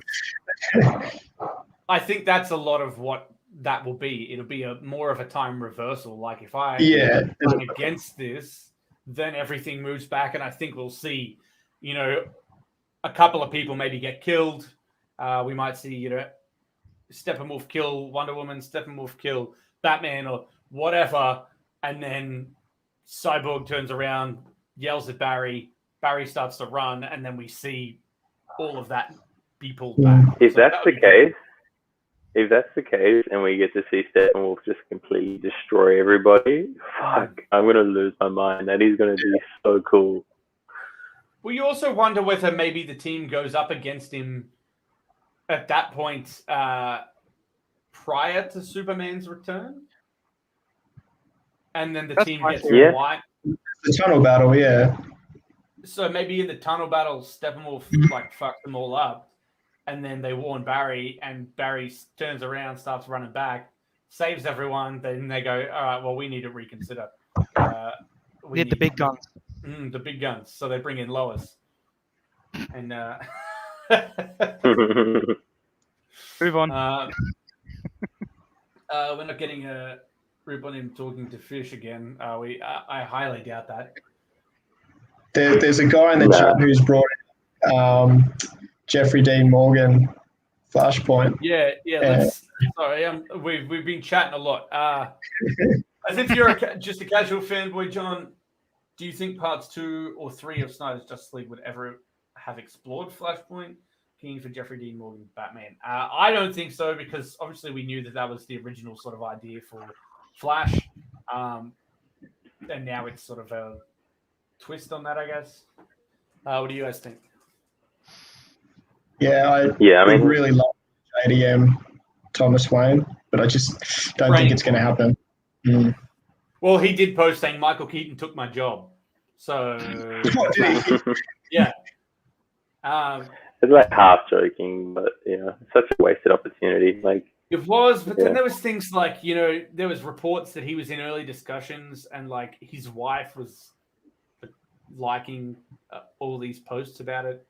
earth. I think that's a lot of what that will be. It'll be more of a time reversal. Like if I run against this, then everything moves back, and I think we'll see, a couple of people maybe get killed. We might see, Steppenwolf kill Wonder Woman, Steppenwolf kill Batman or whatever, and then Cyborg turns around, yells at Barry starts to run, and then we see all of that be pulled back. If that's the case, and we get to see Steppenwolf just completely destroy everybody, fuck, I'm going to lose my mind. That is going to be so cool. Well, you also wonder whether maybe the team goes up against him at that point prior to Superman's return, and then the team gets wiped. The tunnel battle, yeah. So maybe in the tunnel battle, Steppenwolf fucks them all up, and then they warn Barry, and Barry turns around, starts running back, saves everyone. Then they go, all right, well, we need to reconsider. We need the big guns. The big guns. So they bring in Lois, and move on. We're not getting a rip on him talking to fish again. I highly doubt that. There's a guy in the chat who's brought in Jeffrey Dean Morgan, Flashpoint. Yeah. Sorry, we've been chatting a lot. As if you're just a casual fanboy, John, do you think parts 2 or 3 of Snyder's Justice League would ever have explored Flashpoint? Keen for Jeffrey Dean Morgan Batman. I don't think so, because obviously we knew that was the original sort of idea for Flash, and now it's sort of a twist on that, I guess. What do you guys think? I mean, really love JDM Thomas Wayne, but I just don't think it's going to happen. Well, he did post saying Michael Keaton took my job, so yeah. It's like half joking, but yeah, such a wasted opportunity. Like It was, but then Yeah. there was things like, you know, there was reports that he was in early discussions and like his wife was liking all these posts about it.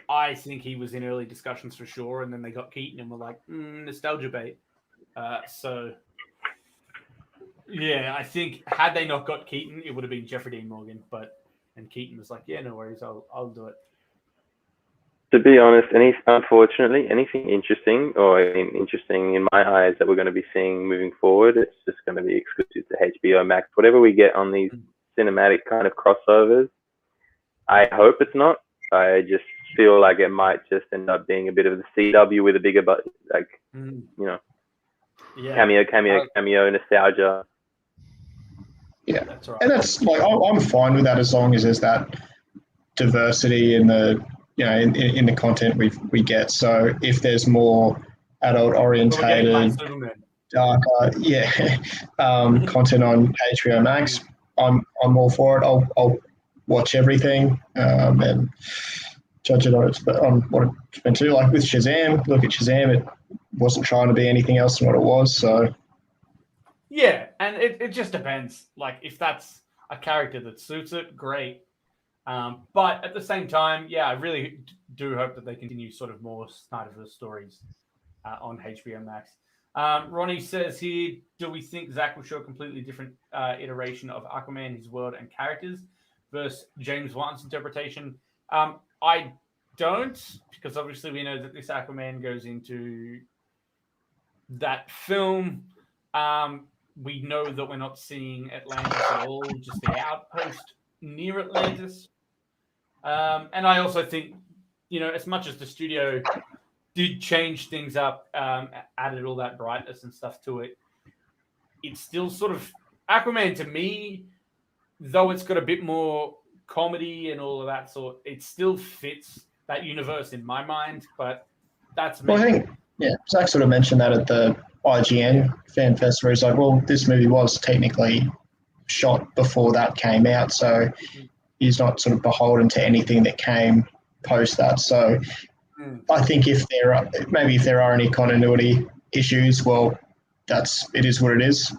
I think he was in early discussions for sure, and then they got Keaton and were like, nostalgia bait. So, yeah, I think had they not got Keaton, it would have been Jeffrey Dean Morgan. And Keaton was like, yeah, no worries, I'll do it. to be honest, unfortunately, anything interesting or interesting in my eyes that we're going to be seeing moving forward, it's just going to be exclusive to HBO Max. Whatever we get on these cinematic kind of crossovers, I hope it's not. I just feel like it might just end up being a bit of the CW with a bigger, like you know, cameo nostalgia. Yeah, That's right. and that's like I'm fine with that as long as there's that diversity in the in the content we get. So if there's more adult orientated, darker, content on HBO Max, I'm all for it. I'll watch everything and judge it on what it's been to. Like with Shazam, look at Shazam, it wasn't trying to be anything else than what it was. So yeah, and it just depends. Like if that's a character that suits it, great. But at the same time, yeah, I really do hope that they continue sort of more SnyderVerse stories on HBO Max. Ronnie says here, do we think Zack will show a completely different iteration of Aquaman, his world and characters versus James Wan's interpretation? I don't, because obviously we know that this Aquaman goes into that film. We know that we're not seeing Atlantis at all, just the outpost near Atlantis. And I also think, you know, as much as the studio did change things up, added all that brightness and stuff to it, it's still sort of Aquaman to me, though it's got a bit more comedy and all of that sort, it still fits that universe in my mind, but that's me. well, I think Zach sort of mentioned that at the IGN Fan Fest where he's like, well, this movie was technically shot before that came out, so he's not sort of beholden to anything that came post that. So I think if there are any continuity issues, well, it is what it is.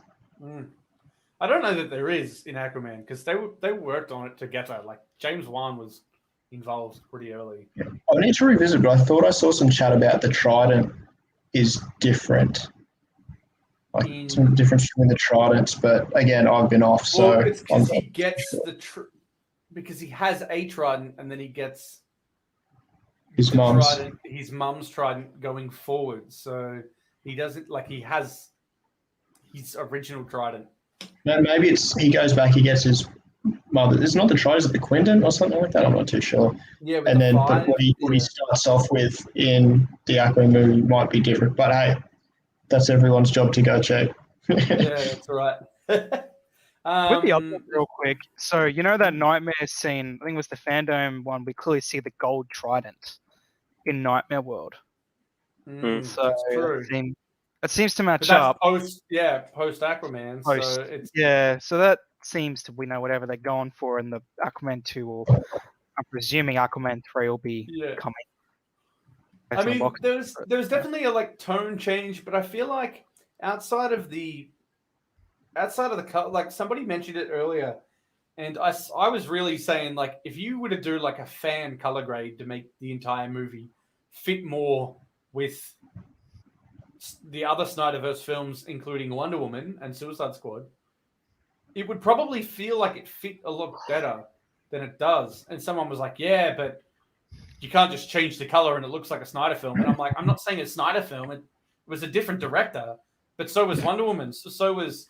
I don't know that there is in Aquaman because they worked on it together. Like James Wan was involved pretty early. I need to revisit, but I thought I saw some chat about the Trident is different. Like some difference between the Tridents, but again, I've been off. So it's because he gets because he has a Trident and then he gets his mum's Trident going forward. So he doesn't he has his original Trident. No, maybe he goes back. He gets his mother. It's not the Trident, is it the Quindon or something like that? I'm not too sure. Yeah, and then but what he starts off with in the Aquaman movie might be different. But hey, that's everyone's job to go check. Yeah, that's right. With the other one real quick, so you know that nightmare scene, I think it was the Fandom one, we clearly see the gold trident in Nightmare World. So it seems to match up. Post Aquaman. So that seems to, we know whatever they're going for in the Aquaman 2 will, I'm presuming Aquaman 3 will be coming. I mean, there's definitely a tone change, but I feel like outside of the color, like somebody mentioned it earlier, and I was really saying if you were to do a fan color grade to make the entire movie fit more with the other Snyderverse films, including Wonder Woman and Suicide Squad, it would probably feel like it fit a lot better than it does. And someone was like, yeah, but you can't just change the color and it looks like a Snyder film. And I'm like, I'm not saying it's a Snyder film. It was a different director, but so was Wonder Woman. So was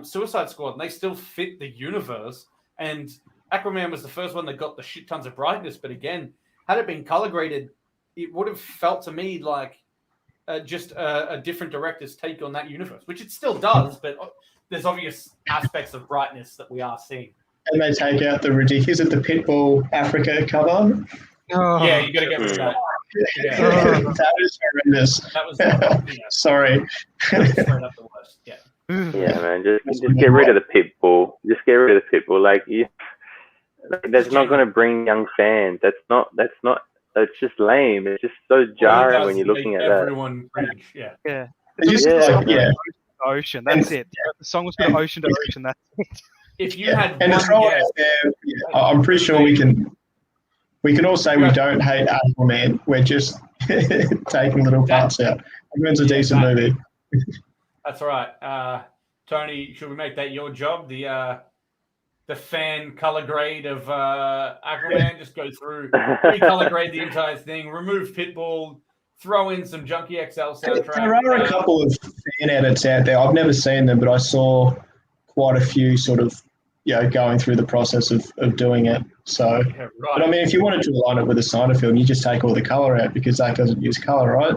Suicide Squad. And they still fit the universe. And Aquaman was the first one that got the shit tons of brightness. But again, had it been color graded, it would have felt to me like just a different director's take on that universe, which it still does. But there's obvious aspects of brightness that we are seeing. And they take out the ridiculous of the Pitbull Africa cover. Oh, yeah, you got to get rid of that. Yeah. That is horrendous. That was sorry. Straight up the worst. Yeah, man. Just get rid of the Pitbull. Just get rid of the Pitbull. That's not going to bring young fans. That's not. It's just lame. It's just so jarring when you're looking at that. Everyone cringe. Yeah. Yeah. Ocean. That's it. The song was called Ocean to Ocean. That's it. If you had and one to throw guess, out there, I'm pretty sure we can all say we don't hate Aquaman. We're just taking little parts out. Aquaman's a decent movie. That's right. Tony, should we make that your job? The fan color grade of Aquaman. Just go through, recolor grade the entire thing, remove Pitbull, throw in some Junkie XL soundtrack. There are a couple of fan edits out there. I've never seen them, but I saw quite a few sort of, going through the process of doing it. So, but I mean, if you wanted to align it with a Snyder film, you just take all the color out because Zack doesn't use color, right?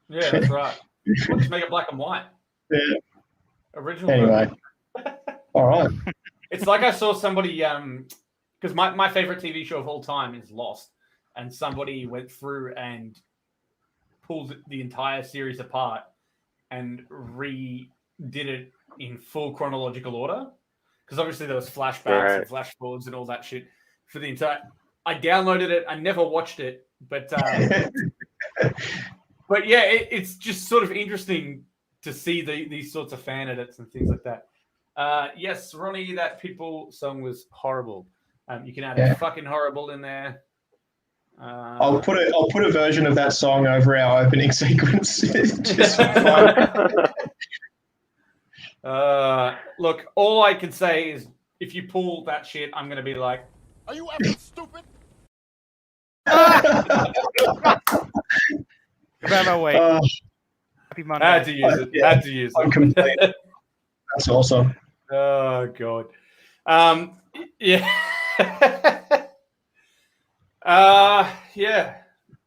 Yeah, that's right. We'll just make it black and white. Yeah. Original. Anyway. All right. It's like I saw somebody, because my favorite TV show of all time is Lost, and somebody went through and pulled the entire series apart and redid it in full chronological order. Because obviously there was flashbacks and flash forwards and all that shit for the entire. I downloaded it. I never watched it, but but yeah, it's just sort of interesting to see these sorts of fan edits and things like that. Yes, Ronnie, that Pitbull song was horrible. You can add fucking horrible in there. I'll put a version of that song over our opening sequence. Just for fun. Look, all I can say is if you pull that shit, I'm going to be like, are you effing stupid? Wait. Happy Monday. Had to use it. Had to use I'm it. complete. That's awesome. Oh, God. Yeah. Yeah.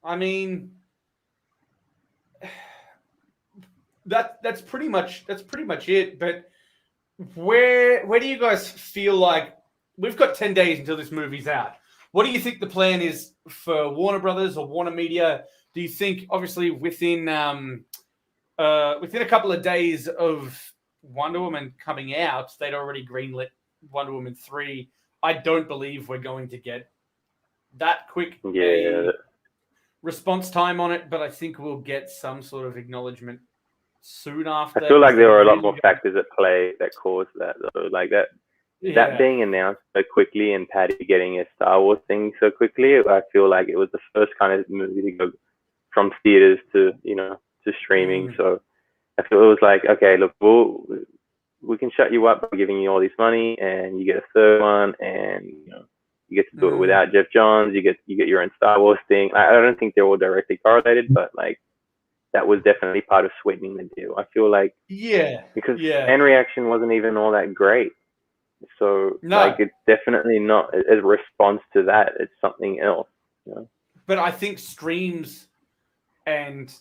I mean, that's pretty much it. But where do you guys feel like we've got 10 days until this movie's out? What do you think the plan is for Warner Brothers or Warner Media? Do you think, obviously, within a couple of days of Wonder Woman coming out, they'd already greenlit Wonder Woman 3. I don't believe we're going to get that quick response time on it, but I think we'll get some sort of acknowledgement soon after. I feel like there were a lot more factors at play that caused that, though. Like that being announced so quickly and Patty getting a Star Wars thing so quickly, I feel like it was the first kind of movie to go from theaters to streaming. So I feel it was like, okay, look, we can shut you up by giving you all this money, and you get a third one, and you get to do it without Jeff Johns. You get your own Star Wars thing. I don't think they're all directly correlated, but like that was definitely part of sweetening the deal. I feel like because fan reaction wasn't even all that great. So like it's definitely not a response to that. It's something else. But I think streams and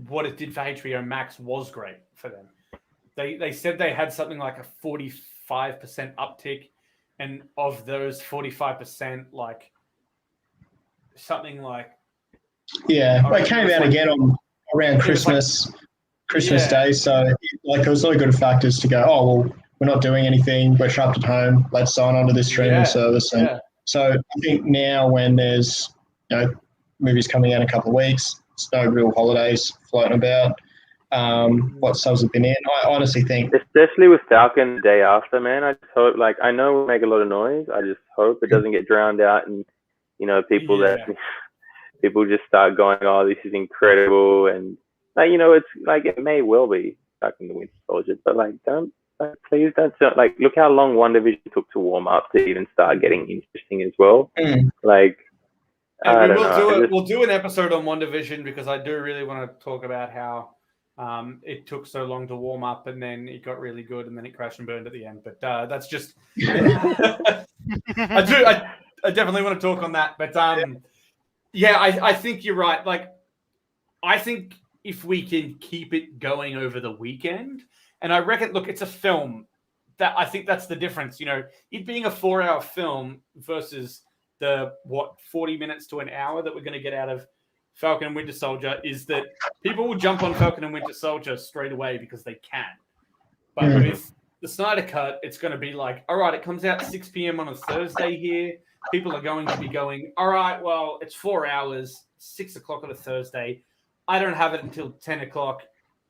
what it did for HBO Max was great for them. They said they had something like a 45% uptick, and of those 45%, like something like they came out again around Christmas Day. So like there was a lot of good factors to go, oh well, we're not doing anything, we're trapped at home, let's sign on to this streaming service. And so I think now when there's movies coming out in a couple of weeks, it's no real holidays floating about. What subs have been in? I honestly think, especially with Falcon the day after, man, I just hope, like, I know we'll make a lot of noise. I just hope it doesn't get drowned out, and people just start going, oh, this is incredible, and like it's like it may well be back in the Winter Soldier, but like please don't like look how long WandaVision took to warm up to even start getting interesting as well. Like. And we'll do an episode on WandaVision because I do really want to talk about how it took so long to warm up and then it got really good and then it crashed and burned at the end. But that's just I definitely want to talk on that. But I think you're right. Like I think if we can keep it going over the weekend, and I reckon, look, it's a film. That I think that's the difference. It being a 4-hour film versus the 40 minutes to an hour that we're going to get out of Falcon and Winter Soldier is that people will jump on Falcon and Winter Soldier straight away because they can. But with the Snyder Cut, it's going to be like, all right, it comes out 6 p.m. on a Thursday here. People are going to be going, all right, well, it's 4 hours, 6 o'clock on a Thursday. I don't have it until 10 o'clock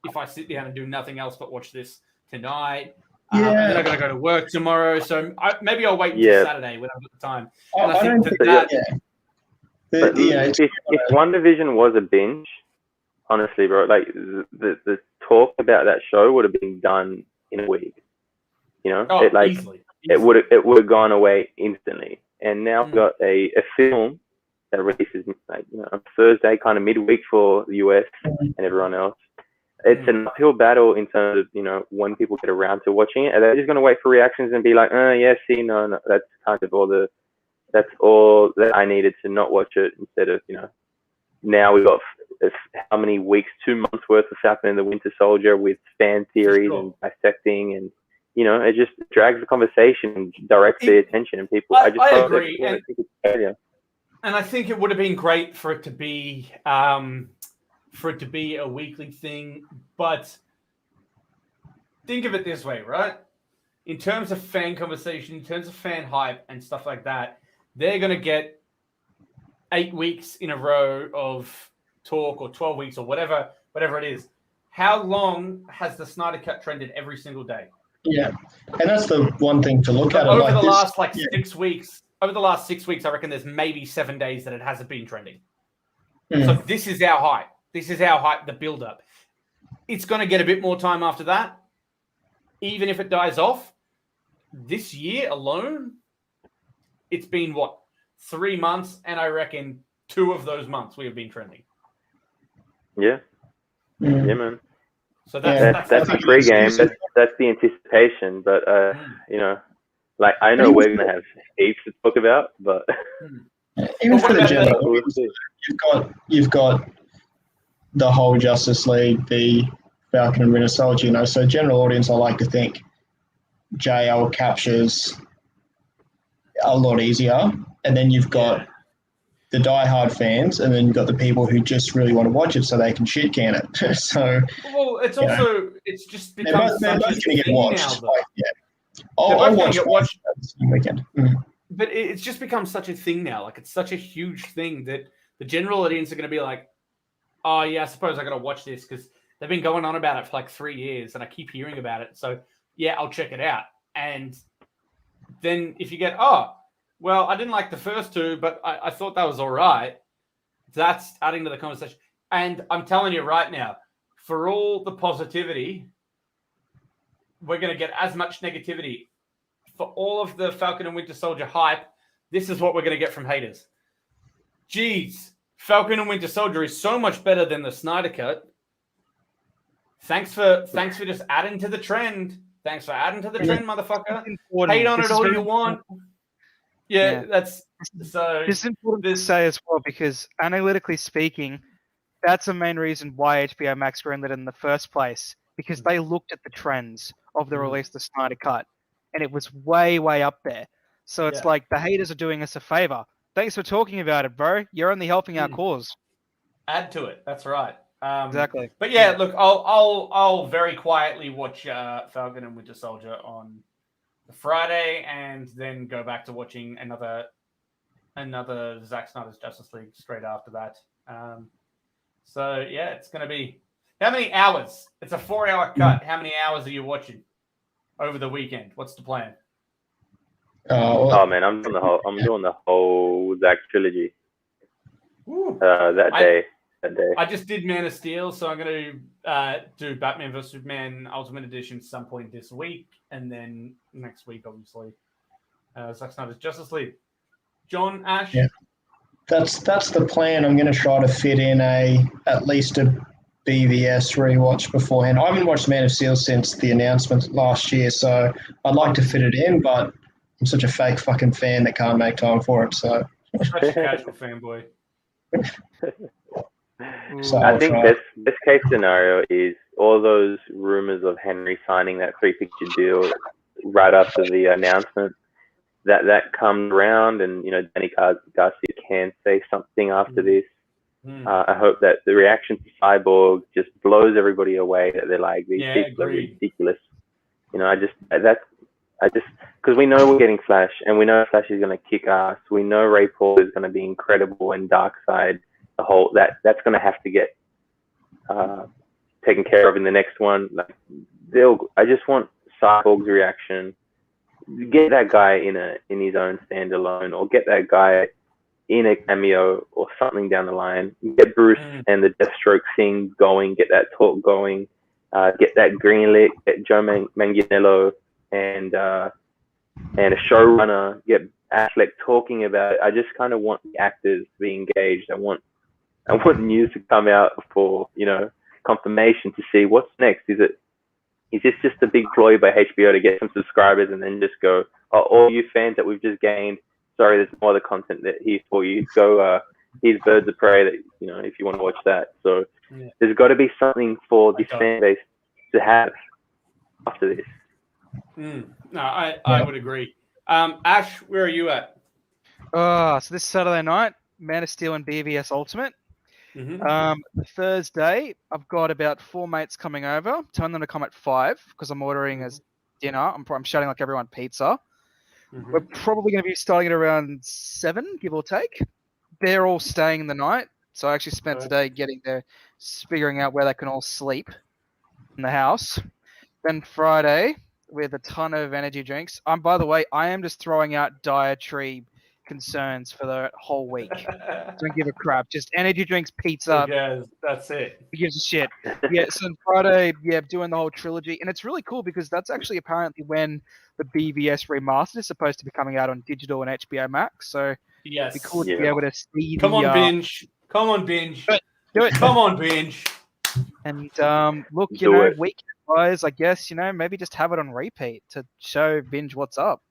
if I sit down and do nothing else but watch this tonight. And then I got to go to work tomorrow. So maybe I'll wait until Saturday when I've got the time. And I think But if WandaVision was a binge, honestly, bro, like the talk about that show would have been done in a week. You know, easily. It would have gone away instantly. And now we've got a film that releases on Thursday, kind of midweek for the US and everyone else. It's an uphill battle in terms of when people get around to watching it. Are they just going to wait for reactions and be like, no, that's kind of that's all that I needed to not watch it, instead of now we've got how many weeks, 2 months worth of Falcon and the Winter Soldier with fan theories and dissecting, and it just drags the conversation and directs the attention, and people. I agree, and I think it would have been great for it to be a weekly thing, but think of it this way, right? In terms of fan conversation, in terms of fan hype and stuff like that, they're going to get 8 weeks in a row of talk, or 12 weeks, or whatever it is. How long has the Snyder Cut trended every single day? Yeah, and that's the one thing to look at. Over the last 6 weeks, I reckon there's maybe 7 days that it hasn't been trending. So this is our hype. This is our hype, the build-up. It's going to get a bit more time after that, even if it dies off. This year alone, it's been, 3 months, and I reckon 2 of those months we have been trending. Yeah. Yeah, man. So that's the pre-game. That's the anticipation. But, I know we're going to have heaps to talk about, but... Even for the general audience, you've got the whole Justice League, the Falcon and Winter Soldier, so general audience, I like to think JL captures a lot easier. And then you've got the diehard fans, and then you've got the people who just really want to watch it so they can shit can it. So, it's also, it's just become such a thing now. I'll watch this weekend. But it's just become such a thing now. Like, it's such a huge thing that the general audience are going to be like, oh, yeah, I suppose I got to watch this because they've been going on about it for 3 years and I keep hearing about it. So, yeah, I'll check it out. And then if you get, well, I didn't like the first 2, but I thought that was all right, that's adding to the conversation. And I'm telling you right now, for all the positivity, we're going to get as much negativity. For all of the Falcon and Winter Soldier hype, this is what we're going to get from haters. Jeez, Falcon and Winter Soldier is so much better than the Snyder Cut. Thanks for just adding to the trend. Thanks for adding to the trend, motherfucker. Hate on it all you want. Yeah, that's so. This is important to say as well, because analytically speaking, that's the main reason why HBO Max greenlit in the first place, because they looked at the trends of the release of the Snyder Cut, and it was way, way up there. So it's like the haters are doing us a favor. Thanks for talking about it, bro. You're only helping our cause. Add to it. That's right. Exactly. But yeah, look, I'll very quietly watch Falcon and Winter Soldier on the Friday, and then go back to watching another Zack Snyder's Justice League straight after that. So yeah, it's going to be, how many hours? It's a 4-hour cut. How many hours are you watching over the weekend? What's the plan? Oh man, I'm doing the whole Zack trilogy. That day. I just did Man of Steel, so I'm going to do Batman vs Superman Ultimate Edition some point this week, and then next week, obviously, Zack Snyder's Justice League. John, Ash? Yeah. That's the plan. I'm going to try to fit in at least a BVS rewatch beforehand. I haven't watched Man of Steel since the announcement last year, so I'd like to fit it in, but I'm such a fake fucking fan that can't make time for it. So such a casual fanboy. So I think best case scenario is all those rumors of Henry signing that 3-picture deal right after the announcement, that comes around, and Danny Garcia can say something after this. I hope that the reaction to Cyborg just blows everybody away, that they're like, these people are ridiculous. Because we know we're getting Flash, and we know Flash is going to kick ass. We know Ray Paul is going to be incredible, and Darkseid, that's going to have to get taken care of in the next one. Like, I just want Cyborg's reaction. Get that guy in his own standalone, or get that guy in a cameo or something down the line. Get Bruce and the Deathstroke thing going. Get that talk going. Get that greenlit. Get Joe Manganiello and a showrunner. Get Affleck talking about it. I just kind of want the actors to be engaged. I want news to come out for confirmation to see what's next. Is this just a big ploy by HBO to get some subscribers and then just go, oh, all you fans that we've just gained, sorry, there's more other content that here's for you. Go, here's Birds of Prey that, if you want to watch that. So there's got to be something for this fan base to have after this. No, I would agree. Ash, where are you at? So this Saturday night, Man of Steel and BVS Ultimate. Thursday, I've got about 4 mates coming over. Telling them to come at 5 because I'm ordering as dinner. I'm shouting like everyone pizza. We're probably going to be starting at around 7, give or take. They're all staying the night, so I actually spent today getting there, figuring out where they can all sleep in the house. Then Friday, with a ton of energy drinks. By the way, I am just throwing out dietary concerns for the whole week. Don't give a crap. Just energy drinks, pizza. Yeah, that's it. Who gives a shit? Yeah, so on Friday, doing the whole trilogy. And it's really cool because that's actually apparently when the BVS remastered is supposed to be coming out on digital and HBO Max. So yes, it'd be cool to be able to see Come on, binge. Come on, binge. Do it. Come on, binge. And look, weekend-wise, I guess, maybe just have it on repeat to show binge what's up.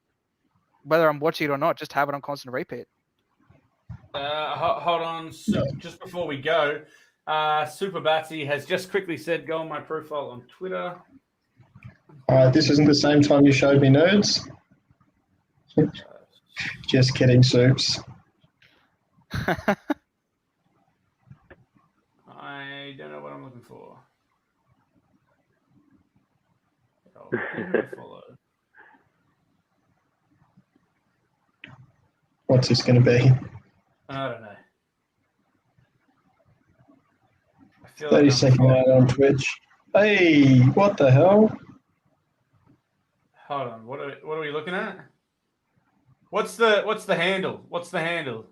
Whether I'm watching it or not, just have it on constant repeat. Hold on. Just before we go, Super Batsy has just quickly said, go on my profile on Twitter. All right, this isn't the same time you showed me nerds. Just kidding, Soups. I don't know what I'm looking for. Follow. What's this going to be? I don't know. I feel 30-second ad on Twitch. Hey, what the hell? Hold on. What are we looking at? What's the handle? What's the handle?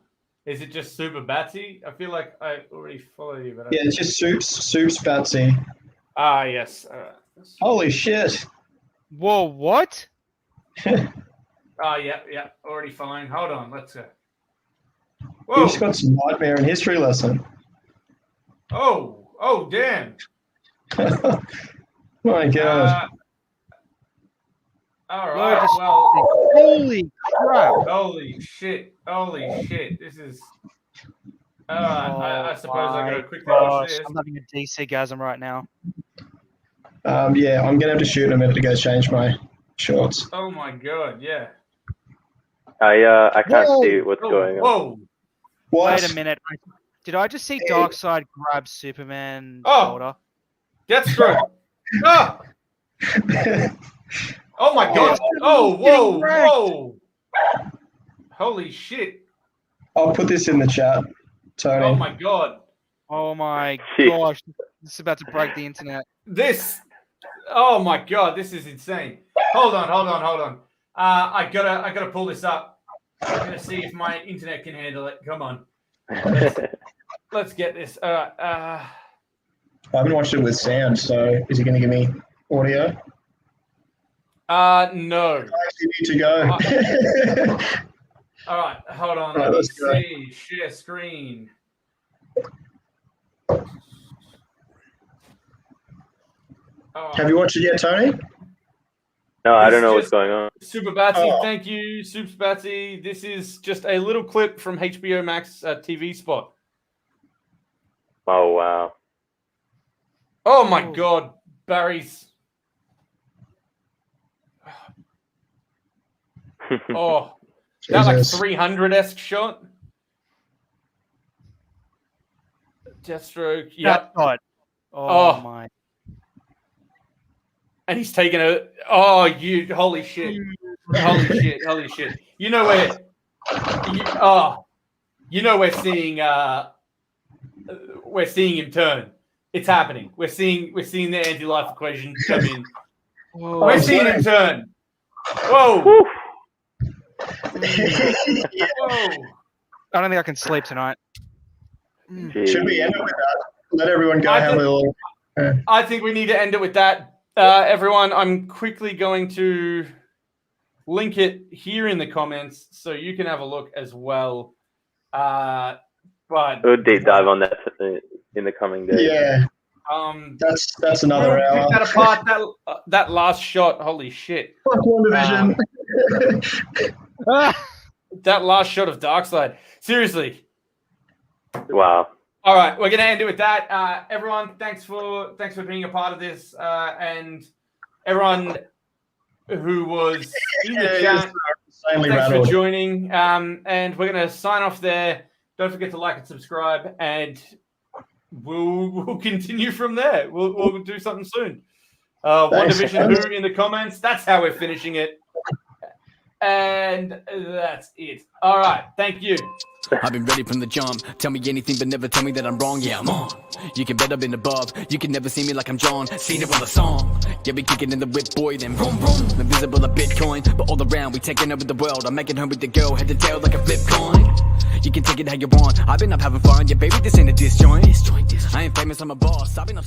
Is it just Super Batsy? I feel like I already follow you, but it's just Soups Batsy. Ah, yes. All right. Holy shit! Whoa, what? Oh, yeah, already following. Hold on, let's go. Whoa! You just got some nightmare in history lesson. Oh, damn! My God! All right. Well, holy crap! Holy shit! This is. I suppose I gotta quickly watch this. I'm having a DC-gasm right now. I'm gonna have to shoot in a minute to go change my shorts. Oh my God! Yeah. I can't see what's going on. Whoa! What? Wait a minute. Did I just see Darkseid grab Superman's shoulder? Deathstroke! Oh! Oh my God! Oh, whoa! Holy shit! I'll put this in the chat, Tony. Oh my God! Oh my gosh! This is about to break the internet. Oh my God! This is insane. Hold on. I gotta pull this up. I'm gonna see if my internet can handle it. Come on. Let's get this. I haven't watched it with sound, so is he going to give me audio? No. I actually need to go. All right, hold on. Right, Let me see. Share screen. Have you watched it yet, Tony? No, I don't know what's going on. Super Batsy, thank you, Super Batsy. This is just a little clip from HBO Max TV spot. Oh, wow. Oh, my God. Barry's. Oh, that like 300-esque shot. Deathstroke. Yep. Oh, my. and he's taking a. Oh, you holy shit! Holy shit! Holy shit! You know where? You know we're seeing him turn. It's happening. We're seeing the anti-life equation come in. Whoa. We're seeing him turn. Whoa! Whew. Whoa! I don't think I can sleep tonight. Should we end it with that? Let everyone go have a little. I think we need to end it with that. Everyone, I'm quickly going to link it here in the comments so you can have a look as well. But We'll deep dive on that in the coming days. Yeah, that's another pick hour. that apart. That last shot, holy shit! Fuck WandaVision. That last shot of Darkseid. Seriously. Wow. All right, we're gonna end it with that. Everyone, thanks for being a part of this, and everyone who was in the chat, thanks for joining. And we're gonna sign off there. Don't forget to like and subscribe, and we'll continue from there. We'll do something soon. WandaVision Who in the comments. That's how we're finishing it. And that's it. All right. Thank you. I've been ready from the jump. Tell me anything, but never tell me that I'm wrong. Yeah, I'm on. You can bet I've been above. You can never see me like I'm John. Seen it with a song. Yeah, we kicking in the whip, boy. Then boom, boom. Invisible a Bitcoin, but all around we taking over the world. I'm making her with the girl, head to tail like a flip coin. You can take it how you want. I've been up having fun. Yeah, baby, this ain't a disjoint. I ain't famous, I'm a boss. I've been up.